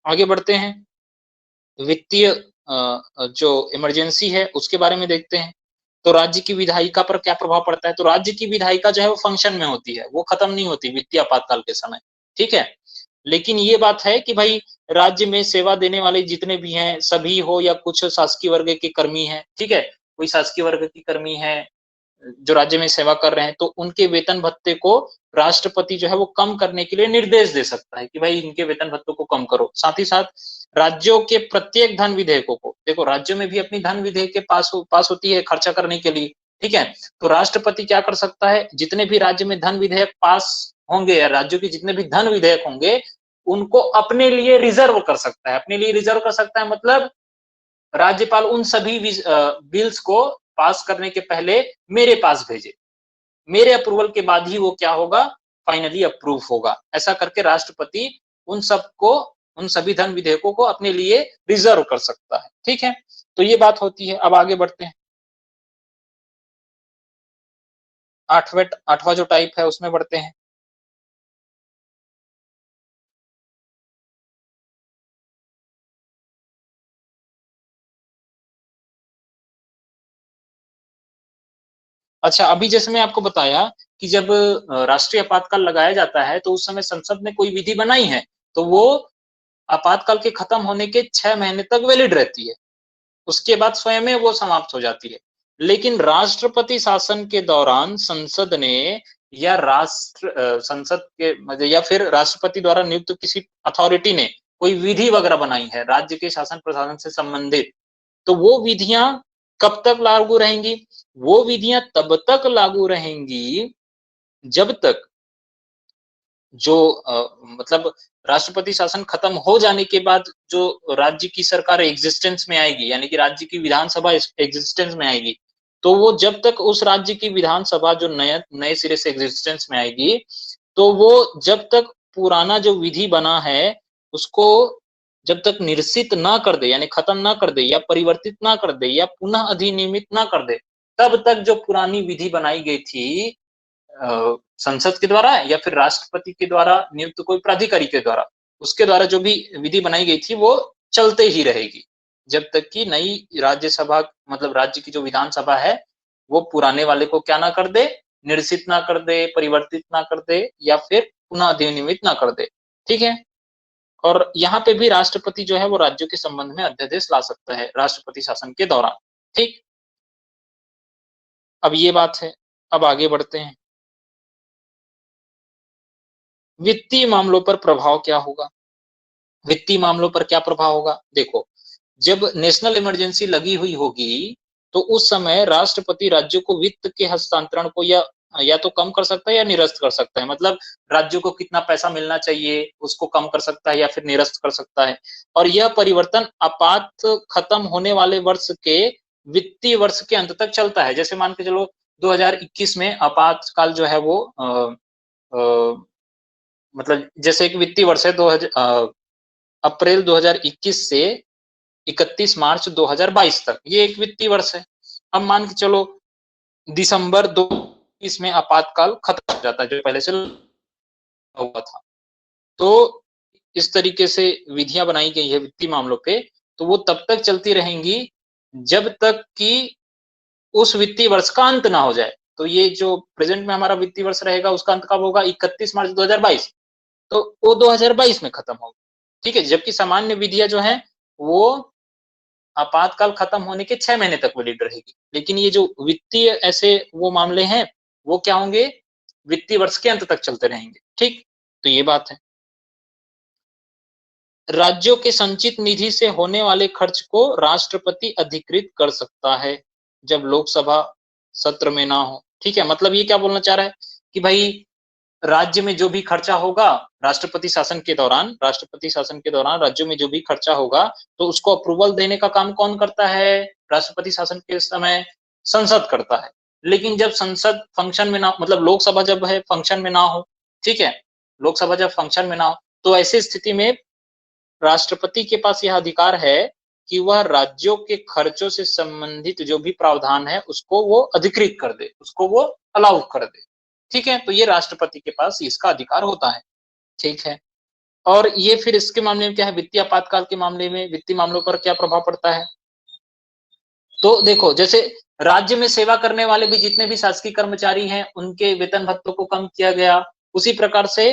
आगे बढ़ते हैं, वित्तीय जो इमरजेंसी है उसके बारे में देखते हैं। तो राज्य की विधायिका पर क्या प्रभाव पड़ता है? तो राज्य की विधायिका जो है वो फंक्शन में होती है, वो खत्म नहीं होती वित्तीय आपातकाल के समय। ठीक है, लेकिन ये बात है कि भाई राज्य में सेवा देने वाले जितने भी हैं सभी हो या कुछ शासकीय वर्ग के कर्मी हैं, ठीक है, कोई शासकीय वर्ग की कर्मी है जो राज्य में सेवा कर रहे हैं, तो उनके वेतन भत्ते को राष्ट्रपति जो है वो कम करने के लिए निर्देश दे सकता है कि भाई इनके वेतन भत्तों को कम करो। साथ ही साथ राज्यों के प्रत्येक धन विधेयकों को, देखो राज्यों में भी अपनी धन विधेयक के पास होती है खर्चा करने के लिए, ठीक है। तो राष्ट्रपति क्या कर सकता है, जितने भी राज्य में धन विधेयक पास होंगे या राज्यों के जितने भी धन विधेयक होंगे उनको अपने लिए रिजर्व कर सकता है। अपने लिए रिजर्व कर सकता है मतलब राज्यपाल उन सभी बिल्स को पास करने के पहले मेरे पास भेजे, मेरे अप्रूवल के बाद ही वो क्या होगा, फाइनली अप्रूव होगा। ऐसा करके राष्ट्रपति उन सबको, उन सभी धन विधेयकों को अपने लिए रिजर्व कर सकता है, ठीक है। तो ये बात होती है। अब आगे बढ़ते हैं, आठवां जो टाइप है उसमें बढ़ते हैं। अच्छा, अभी जैसे मैं आपको बताया कि जब राष्ट्रीय आपातकाल लगाया जाता है तो उस समय संसद ने कोई विधि बनाई है, तो वो आपातकाल के खत्म होने के 6 महीने तक वैलिड रहती है। उसके बाद स्वयं में वो समाप्त हो जाती है। लेकिन राष्ट्रपति शासन के दौरान संसद ने या संसद के या फिर राष्ट्रपति द्वारा नियुक्त किसी अथॉरिटी ने कोई विधि वगैरह बनाई है राज्य के शासन प्रशासन से संबंधित, तो वो विधियां कब तक लागू रहेंगी? वो विधियां तब तक लागू रहेंगी जब तक जो मतलब राष्ट्रपति शासन खत्म हो जाने के बाद जो राज्य की सरकार एग्जिस्टेंस में आएगी, यानी कि राज्य की विधानसभा एग्जिस्टेंस में आएगी, तो वो जब तक उस राज्य की विधानसभा जो नए नए सिरे से एग्जिस्टेंस में आएगी, तो वो जब तक पुराना जो विधि बना है उसको जब तक निरसित ना कर दे, यानी खत्म ना कर दे या परिवर्तित ना कर दे या पुनः अधिनियमित ना कर दे, तब तक जो पुरानी विधि बनाई गई थी संसद के द्वारा या फिर राष्ट्रपति के द्वारा नियुक्त कोई प्राधिकारी के द्वारा, उसके द्वारा जो भी विधि बनाई गई थी वो चलते ही रहेगी जब तक कि नई राज्यसभा, मतलब राज्य की जो विधानसभा है वो पुराने वाले को क्या ना कर दे, निरसित ना कर दे, परिवर्तित ना कर दे या फिर पुनः अधिनियमित ना कर दे, ठीक है। और यहाँ पे भी राष्ट्रपति जो है वो राज्यों के संबंध में अध्यादेश ला सकता है राष्ट्रपति शासन के दौरान, ठीक। अब ये बात है। अब आगे बढ़ते हैं, वित्तीय मामलों पर प्रभाव क्या होगा? वित्तीय मामलों पर क्या प्रभाव होगा? देखो, जब नेशनल इमरजेंसी लगी हुई होगी तो उस समय राष्ट्रपति राज्यों को वित्त के हस्तांतरण को या तो कम कर सकता है या निरस्त कर सकता है। मतलब राज्यों को कितना पैसा मिलना चाहिए उसको कम कर सकता है या फिर निरस्त कर सकता है। और यह परिवर्तन आपात खत्म होने वाले वर्ष के वित्तीय वर्ष के अंत तक चलता है। जैसे मान के चलो 2021 में आपातकाल जो है वो मतलब जैसे एक वित्तीय वर्ष है अप्रैल 2021 से 31 मार्च 2022 तक, ये एक वित्तीय वर्ष है। अब मान के चलो दिसंबर 2020 में आपातकाल खत्म हो जाता है जो पहले से हुआ था। तो इस तरीके से विधियां बनाई गई है वित्तीय मामलों पे, तो वो तब तक चलती रहेंगी जब तक कि उस वित्तीय वर्ष का अंत ना हो जाए। तो ये जो प्रेजेंट में हमारा वित्तीय वर्ष रहेगा उसका अंत कब होगा? 31 मार्च 2022, तो वो 2022 में खत्म होगा, ठीक है। जबकि सामान्य विधियां जो है वो आपातकाल खत्म होने के 6 महीने तक वैलिड रहेगी। लेकिन ये जो वित्तीय ऐसे वो मामले हैं वो क्या होंगे? वित्तीय वर्ष के अंत तक चलते रहेंगे, ठीक। तो ये बात है। राज्यों के संचित निधि से होने वाले खर्च को राष्ट्रपति अधिकृत कर सकता है जब लोकसभा सत्र में ना हो, ठीक है। मतलब ये क्या बोलना चाह रहा है कि भाई राज्य में जो भी खर्चा होगा राष्ट्रपति शासन के दौरान राज्यों में जो भी खर्चा होगा तो उसको अप्रूवल देने का काम कौन करता है? राष्ट्रपति शासन के समय संसद करता है। लेकिन जब संसद फंक्शन में ना, मतलब लोकसभा जब है फंक्शन में ना हो, ठीक है, लोकसभा जब फंक्शन में ना हो, तो ऐसी स्थिति में राष्ट्रपति के पास यह अधिकार है कि वह राज्यों के खर्चों से संबंधित जो भी प्रावधान है उसको वो अधिकृत कर दे, उसको वो अलाउ कर दे, ठीक है। तो ये राष्ट्रपति के पास इसका अधिकार होता है, ठीक है। और ये फिर इसके मामले में क्या है, वित्तीय आपातकाल के मामले में वित्तीय मामलों पर क्या प्रभाव पड़ता है? तो देखो, जैसे राज्य में सेवा करने वाले भी जितने भी शासकीय कर्मचारी हैं उनके वेतन भत्तों को कम किया गया, उसी प्रकार से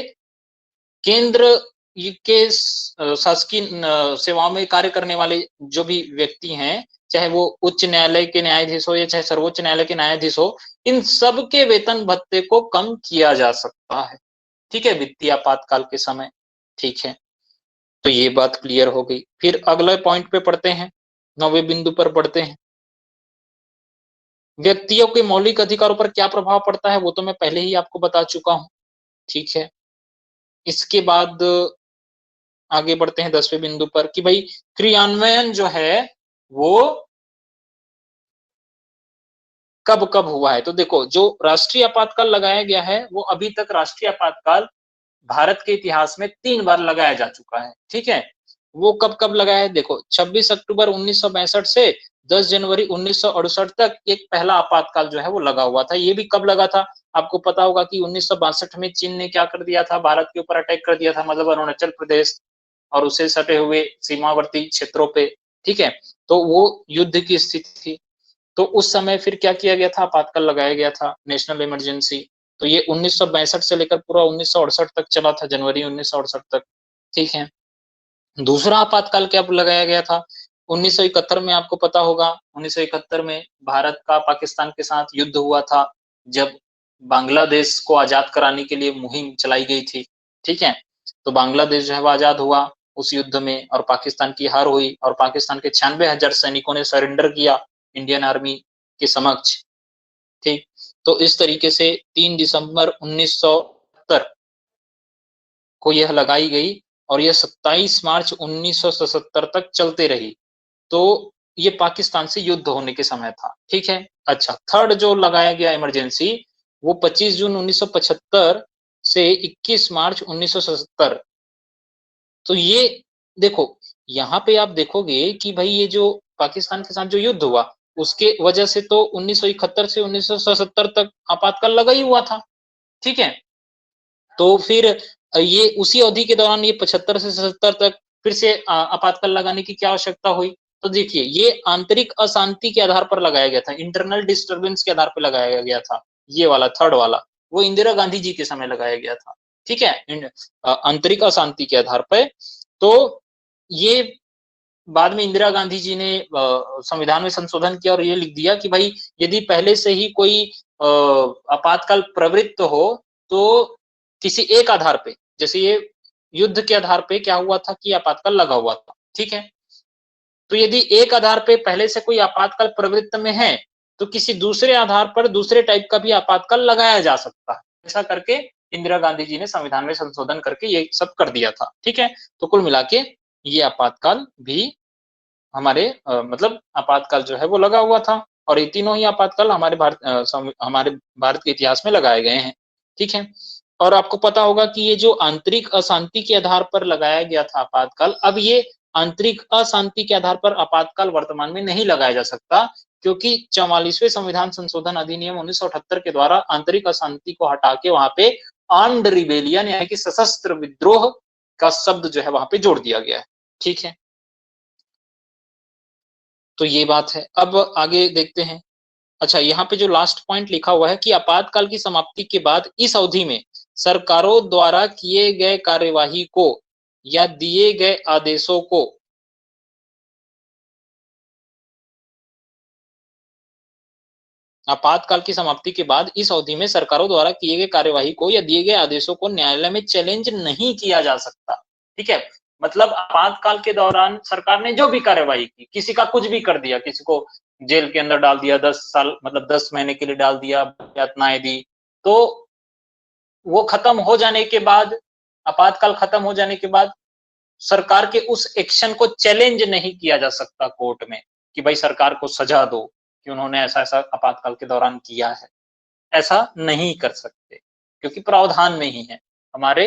केंद्र के शासकीय सेवाओं में कार्य करने वाले जो भी व्यक्ति हैं, चाहे वो उच्च न्यायालय के न्यायाधीश हो या चाहे सर्वोच्च न्यायालय के न्यायाधीश हो, इन सब के वेतन भत्ते को कम किया जा सकता है। ठीक है, वित्तीय आपातकाल के समय। ठीक है, तो ये बात क्लियर हो गई। फिर अगले पॉइंट पे पढ़ते हैं, 9वें बिंदु पर पढ़ते हैं। व्यक्तियों के मौलिक अधिकारों पर क्या प्रभाव पड़ता है वो तो मैं पहले ही आपको बता चुका हूं। ठीक है, इसके बाद आगे बढ़ते हैं 10वें बिंदु पर कि भाई क्रियान्वयन जो है वो कब कब हुआ है। तो देखो, जो राष्ट्रीय आपातकाल लगाया गया है वो अभी तक राष्ट्रीय आपातकाल भारत के इतिहास में 3 बार लगाया जा चुका है। ठीक है, वो कब कब लगाया है देखो, 26 अक्टूबर 1962 से 10 जनवरी 1968 तक एक पहला आपातकाल जो है वो लगा हुआ था। ये भी कब लगा था आपको पता होगा कि 1962 में चीन ने क्या कर दिया था, भारत के ऊपर अटैक कर दिया था, मतलब अरुणाचल प्रदेश और उसे सटे हुए सीमावर्ती क्षेत्रों पे। ठीक है, तो वो युद्ध की स्थिति थी। तो उस समय फिर क्या किया गया था, आपातकाल लगाया गया था, नेशनल इमरजेंसी। तो ये 1962 से लेकर पूरा 1968 तक चला था, जनवरी 1968 तक। ठीक है, दूसरा आपातकाल क्या लगाया गया था 1971 में, आपको पता होगा 1971 में भारत का पाकिस्तान के साथ युद्ध हुआ था, जब बांग्लादेश को आजाद कराने के लिए मुहिम चलाई गई थी। ठीक है, तो बांग्लादेश जो है वो आजाद हुआ उस युद्ध में और पाकिस्तान की हार हुई और पाकिस्तान के 96,000 सैनिकों ने सरेंडर किया इंडियन आर्मी के समक्ष। ठीक, तो इस तरीके से 3 दिसंबर 1970 को यह लगाई गई और यह 27 मार्च 1977 तक चलते रही। तो ये पाकिस्तान से युद्ध होने के समय था। ठीक है, अच्छा, थर्ड जो लगाया गया इमरजेंसी वो 25 जून 1975 से 21 मार्च 1977। तो ये देखो, यहाँ पे आप देखोगे कि भाई ये जो पाकिस्तान के साथ जो युद्ध हुआ उसके वजह से तो 1971 से 1977 तक आपातकाल लगा ही हुआ था। ठीक है, तो फिर ये उसी अवधि के दौरान ये 75 से 77 तक फिर से आपातकाल लगाने की क्या आवश्यकता हुई। तो देखिए, ये आंतरिक अशांति के आधार पर लगाया गया था, इंटरनल डिस्टर्बेंस के आधार पर लगाया गया था। ये वाला थर्ड वाला वो इंदिरा गांधी जी के समय लगाया गया था। ठीक है, आंतरिक अशांति के आधार पर। तो ये बाद में इंदिरा गांधी जी ने संविधान में संशोधन किया और ये लिख दिया कि भाई यदि पहले से ही कोई आपातकाल प्रवृत्त हो तो किसी एक आधार पे, जैसे ये युद्ध के आधार पे क्या हुआ था कि आपातकाल लगा हुआ था। ठीक है, तो यदि एक आधार पे पहले से कोई आपातकाल प्रवृत्त में है तो किसी दूसरे आधार पर दूसरे टाइप का भी आपातकाल लगाया जा सकता है। ऐसा करके इंदिरा गांधी जी ने संविधान में संशोधन करके ये सब कर दिया था। ठीक है, तो कुल मिला के ये आपातकाल भी हमारे मतलब आपातकाल जो है वो लगा हुआ था और ये तीनों ही आपातकाल हमारे भारत के इतिहास में लगाए गए हैं। ठीक है, और आपको पता होगा कि ये जो आंतरिक अशांति के आधार पर लगाया गया था आपातकाल, अब ये आंतरिक अशांति के आधार पर आपातकाल वर्तमान में नहीं लगाया जा सकता, क्योंकि 44वें संविधान संशोधन अधिनियम 1978 के द्वारा आंतरिक अशांति को हटा के वहां पे आर्म्ड रिबेलियन यानी कि सशस्त्र विद्रोह का शब्द जो है वहां पे जोड़ दिया गया है। ठीक है, तो ये बात है। अब आगे देखते हैं। अच्छा, यहाँ पे जो लास्ट पॉइंट लिखा हुआ है कि आपातकाल की समाप्ति के बाद इस अवधि में सरकारों द्वारा किए गए कार्यवाही को या दिए गए आदेशों को आपातकाल की समाप्ति के बाद इस अवधि में सरकारों द्वारा किए गए कार्यवाही को या दिए गए आदेशों को न्यायालय में चैलेंज नहीं किया जा सकता। ठीक है, मतलब आपातकाल के दौरान सरकार ने जो भी कार्यवाही की, किसी का कुछ भी कर दिया, किसी को जेल के अंदर डाल दिया 10 साल, मतलब 10 महीने के लिए डाल दिया, यातनाएं दी, तो वो खत्म हो जाने के बाद, आपातकाल खत्म हो जाने के बाद सरकार के उस एक्शन को चैलेंज नहीं किया जा सकता कोर्ट में कि भाई सरकार को सजा दो कि उन्होंने ऐसा ऐसा आपातकाल के दौरान किया है। ऐसा नहीं कर सकते क्योंकि प्रावधान में ही है, हमारे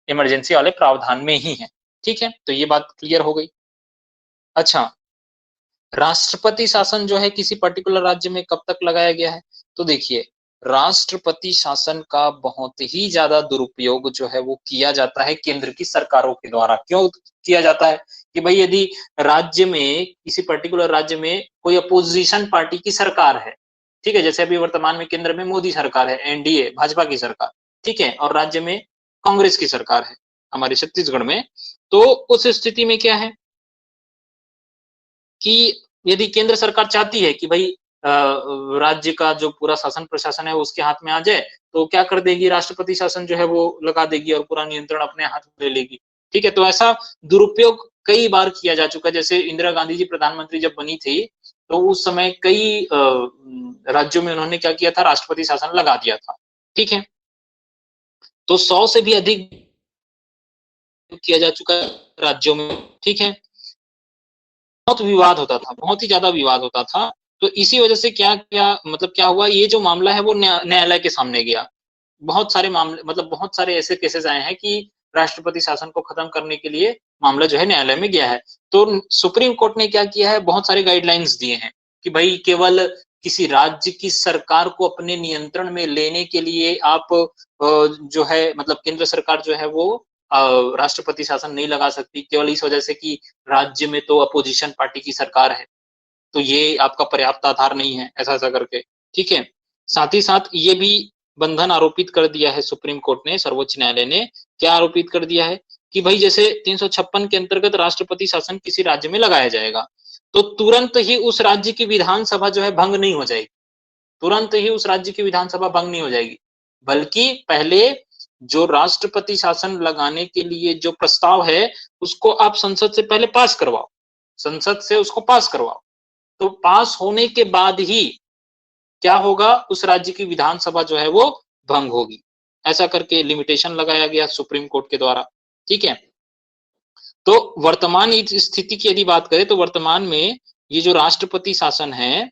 इमरजेंसी वाले प्रावधान में ही है। ठीक है, तो ये बात क्लियर हो गई। अच्छा, राष्ट्रपति शासन जो है किसी पर्टिकुलर राज्य में कब तक लगाया गया है। तो देखिए, राष्ट्रपति शासन का बहुत ही ज्यादा दुरुपयोग जो है वो किया जाता है केंद्र की सरकारों के द्वारा। क्यों किया जाता है कि भाई यदि राज्य में, किसी पर्टिकुलर राज्य में कोई अपोजिशन पार्टी की सरकार है, ठीक है, जैसे अभी वर्तमान में केंद्र में मोदी सरकार है, एनडीए भाजपा की सरकार, ठीक है, और राज्य में कांग्रेस की सरकार है हमारे छत्तीसगढ़ में, तो उस स्थिति में क्या है कि यदि केंद्र सरकार चाहती है कि भाई राज्य का जो पूरा शासन प्रशासन है उसके हाथ में आ जाए, तो क्या कर देगी, राष्ट्रपति शासन जो है वो लगा देगी और पूरा नियंत्रण अपने हाथ में ले लेगी। ठीक है, तो ऐसा दुरुपयोग कई बार किया जा चुका है। जैसे इंदिरा गांधी जी प्रधानमंत्री जब बनी थी, तो उस समय कई राज्यों में उन्होंने क्या किया था, राष्ट्रपति शासन लगा दिया था। ठीक है, तो 100 से भी अधिक किया जा चुका है राज्यों में। ठीक है, बहुत विवाद होता था, बहुत ही ज्यादा विवाद होता था। तो इसी वजह से क्या क्या मतलब क्या हुआ, ये जो मामला है वो न्यायालय के सामने गया। बहुत सारे मामले, मतलब बहुत सारे ऐसे केसेस आए हैं कि राष्ट्रपति शासन को खत्म करने के लिए मामला जो है न्यायालय में गया है। तो सुप्रीम कोर्ट ने क्या किया है, बहुत सारे गाइडलाइंस दिए हैं कि भाई केवल किसी राज्य की सरकार को अपने नियंत्रण में लेने के लिए आप जो है मतलब केंद्र सरकार जो है वो राष्ट्रपति शासन नहीं लगा सकती, केवल इस वजह से कि राज्य में तो अपोजिशन पार्टी की सरकार है, तो ये आपका पर्याप्त आधार नहीं है, ऐसा ऐसा करके। ठीक है, साथ ही साथ ये भी बंधन आरोपित कर दिया है सुप्रीम कोर्ट ने, सर्वोच्च न्यायालय ने क्या आरोपित कर दिया है कि भाई जैसे 356 के अंतर्गत राष्ट्रपति शासन किसी राज्य में लगाया जाएगा, तो तुरंत ही उस राज्य की विधानसभा जो है भंग नहीं हो जाएगी, तुरंत ही उस राज्य की विधानसभा भंग नहीं हो जाएगी, बल्कि पहले जो राष्ट्रपति शासन लगाने के लिए जो प्रस्ताव है उसको आप संसद से पहले पास करवाओ, संसद से उसको पास करवाओ, तो पास होने के बाद ही क्या होगा, उस राज्य की विधानसभा जो है वो भंग होगी। ऐसा करके लिमिटेशन लगाया गया सुप्रीम कोर्ट के द्वारा। ठीक है, तो वर्तमान स्थिति की यदि बात करें तो वर्तमान में ये जो राष्ट्रपति शासन है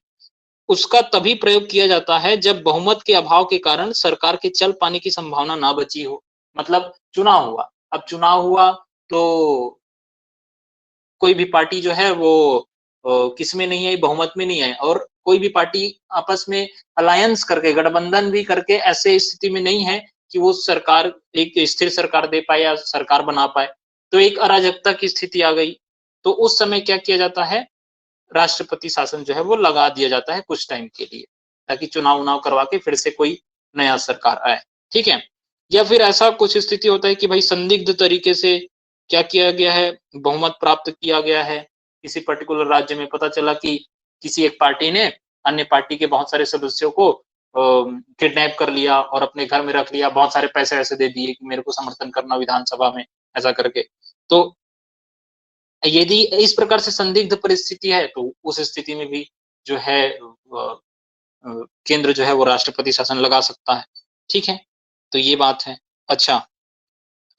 उसका तभी प्रयोग किया जाता है जब बहुमत के अभाव के कारण सरकार के चल पाने की संभावना ना बची हो। मतलब चुनाव हुआ, अब चुनाव हुआ तो कोई भी पार्टी जो है वो किसमें नहीं आई, बहुमत में नहीं आई, और कोई भी पार्टी आपस में अलायंस करके, गठबंधन भी करके ऐसे स्थिति में नहीं है कि वो सरकार एक स्थिर सरकार दे पाए या सरकार बना पाए, तो एक अराजकता की स्थिति आ गई। तो उस समय क्या किया जाता है, राष्ट्रपति शासन जो है वो लगा दिया जाता है कुछ टाइम के लिए, ताकि चुनाव उनाव करवा के फिर से कोई नया सरकार आए। ठीक है, या फिर ऐसा कुछ स्थिति होता है कि भाई संदिग्ध तरीके से क्या किया गया है, बहुमत प्राप्त किया गया है किसी पर्टिकुलर राज्य में, पता चला कि किसी एक पार्टी ने अन्य पार्टी के बहुत सारे सदस्यों को किडनैप कर लिया और अपने घर में रख लिया, बहुत सारे पैसे ऐसे दे दिए कि मेरे को समर्थन करना विधानसभा में, ऐसा करके। तो यदि इस प्रकार से संदिग्ध परिस्थिति है तो उस स्थिति में भी जो है केंद्र जो है वो राष्ट्रपति शासन लगा सकता है। ठीक है, तो ये बात है। अच्छा,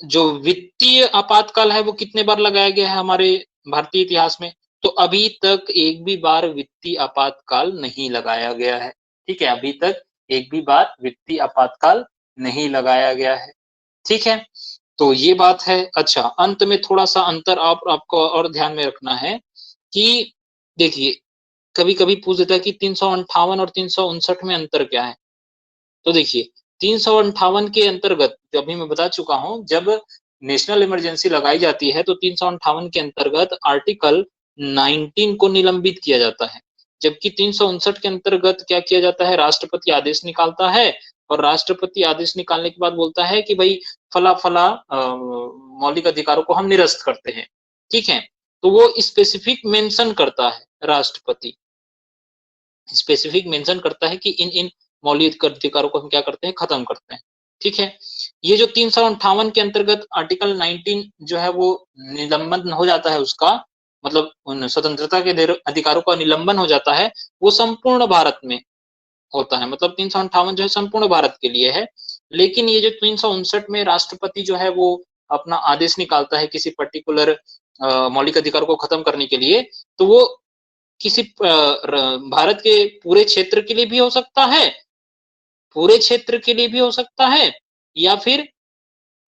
जो वित्तीय आपातकाल है वो कितने बार लगाया गया है हमारे भारतीय इतिहास में, तो अभी तक एक भी बार वित्तीय आपातकाल नहीं लगाया गया है। ठीक है, अभी तक एक भी बार वित्तीय आपातकाल नहीं लगाया गया है। ठीक है, तो ये बात है। अच्छा, अंत में थोड़ा सा अंतर आपको और ध्यान में रखना है कि देखिए कभी कभी पूछ देता है कि 358 और 359 में अंतर क्या है। तो देखिए 358 के अंतर्गत जो अभी मैं बता चुका हूं, जब नेशनल इमरजेंसी लगाई जाती है तो 358 के अंतर्गत आर्टिकल 19 को निलंबित किया जाता है, जबकि 359 के अंतर्गत क्या किया जाता है, राष्ट्रपति आदेश निकालता है और राष्ट्रपति आदेश निकालने के बाद बोलता है कि भाई फला फला मौलिक अधिकारों को हम निरस्त करते हैं। ठीक है, तो वो स्पेसिफिक मेंशन करता है, राष्ट्रपति स्पेसिफिक मेंशन करता है कि इन इन मौलिक अधिकारों को हम क्या करते हैं, खत्म करते हैं। ठीक है, ये जो 358 के अंतर्गत आर्टिकल 19 जो है वो निलंबन हो जाता है, उसका मतलब उन स्वतंत्रता के अधिकारों का निलंबन हो जाता है, वो संपूर्ण भारत में होता है। मतलब 358 जो है संपूर्ण भारत के लिए है, लेकिन ये जो 359 में राष्ट्रपति जो है वो अपना आदेश निकालता है किसी पर्टिकुलर मौलिक अधिकारों को खत्म करने के लिए, तो वो किसी भारत के पूरे क्षेत्र के लिए भी हो सकता है, पूरे क्षेत्र के लिए भी हो सकता है, या फिर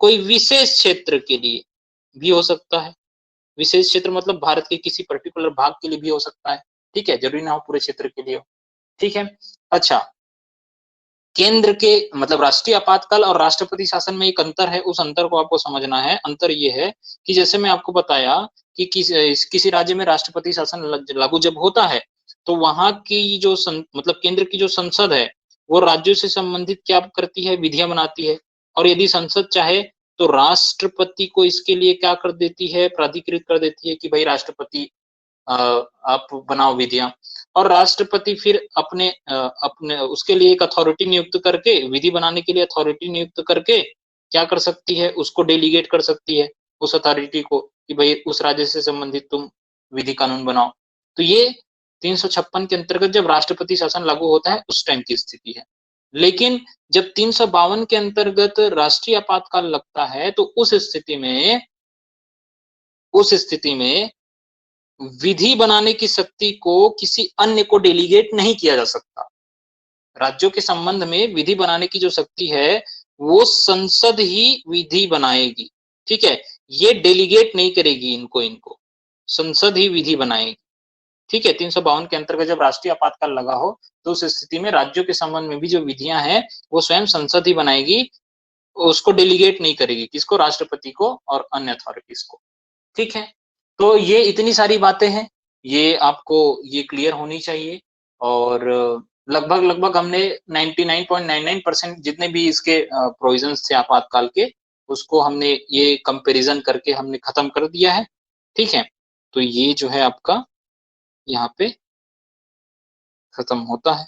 कोई विशेष क्षेत्र के लिए भी हो सकता है। विशेष क्षेत्र मतलब भारत के किसी पर्टिकुलर भाग के लिए भी हो सकता है। ठीक है, जरूरी ना हो पूरे क्षेत्र के लिए हो। ठीक है, अच्छा, केंद्र के मतलब राष्ट्रीय आपातकाल और राष्ट्रपति शासन में एक अंतर है, उस अंतर को आपको समझना है। अंतर ये है कि जैसे मैं आपको बताया कि किसी राज्य में राष्ट्रपति शासन लागू जब होता है तो वहां की जो मतलब केंद्र की जो संसद है वो राज्यों से संबंधित क्या करती है, विधियां बनाती है, और यदि संसद चाहे तो राष्ट्रपति को इसके लिए क्या कर देती है, प्राधिकृत कर देती है कि भाई राष्ट्रपति आप बनाओ विधियां। और राष्ट्रपति फिर अपने उसके लिए एक अथॉरिटी नियुक्त करके, विधि बनाने के लिए अथॉरिटी नियुक्त करके क्या कर सकती है, उसको डेलीगेट कर सकती है उस अथॉरिटी को कि भाई उस राज्य से संबंधित तुम विधि कानून बनाओ। तो ये 356 के अंतर्गत जब राष्ट्रपति शासन लागू होता है उस टाइम की स्थिति है। लेकिन जब 352 के अंतर्गत राष्ट्रीय आपातकाल लगता है तो उस स्थिति में विधि बनाने की शक्ति को किसी अन्य को डेलीगेट नहीं किया जा सकता। राज्यों के संबंध में विधि बनाने की जो शक्ति है वो संसद ही विधि बनाएगी, ठीक है, ये डेलीगेट नहीं करेगी इनको संसद ही विधि बनाएगी, ठीक है। 352 के अंतर्गत जब राष्ट्रीय आपातकाल लगा हो तो उस स्थिति में राज्यों के संबंध में भी जो विधियां हैं वो स्वयं संसद ही बनाएगी, उसको डेलीगेट नहीं करेगी, किसको, राष्ट्रपति को और अन्य अथॉरिटीज को, ठीक है। तो ये इतनी सारी बातें हैं, ये आपको ये क्लियर होनी चाहिए। और लगभग लगभग हमने 99.99% जितने भी इसके प्रोविजंस थे आपातकाल के, उसको हमने ये कंपैरिजन करके हमने खत्म कर दिया है, ठीक है। तो ये जो है आपका यहाँ पे खत्म होता है।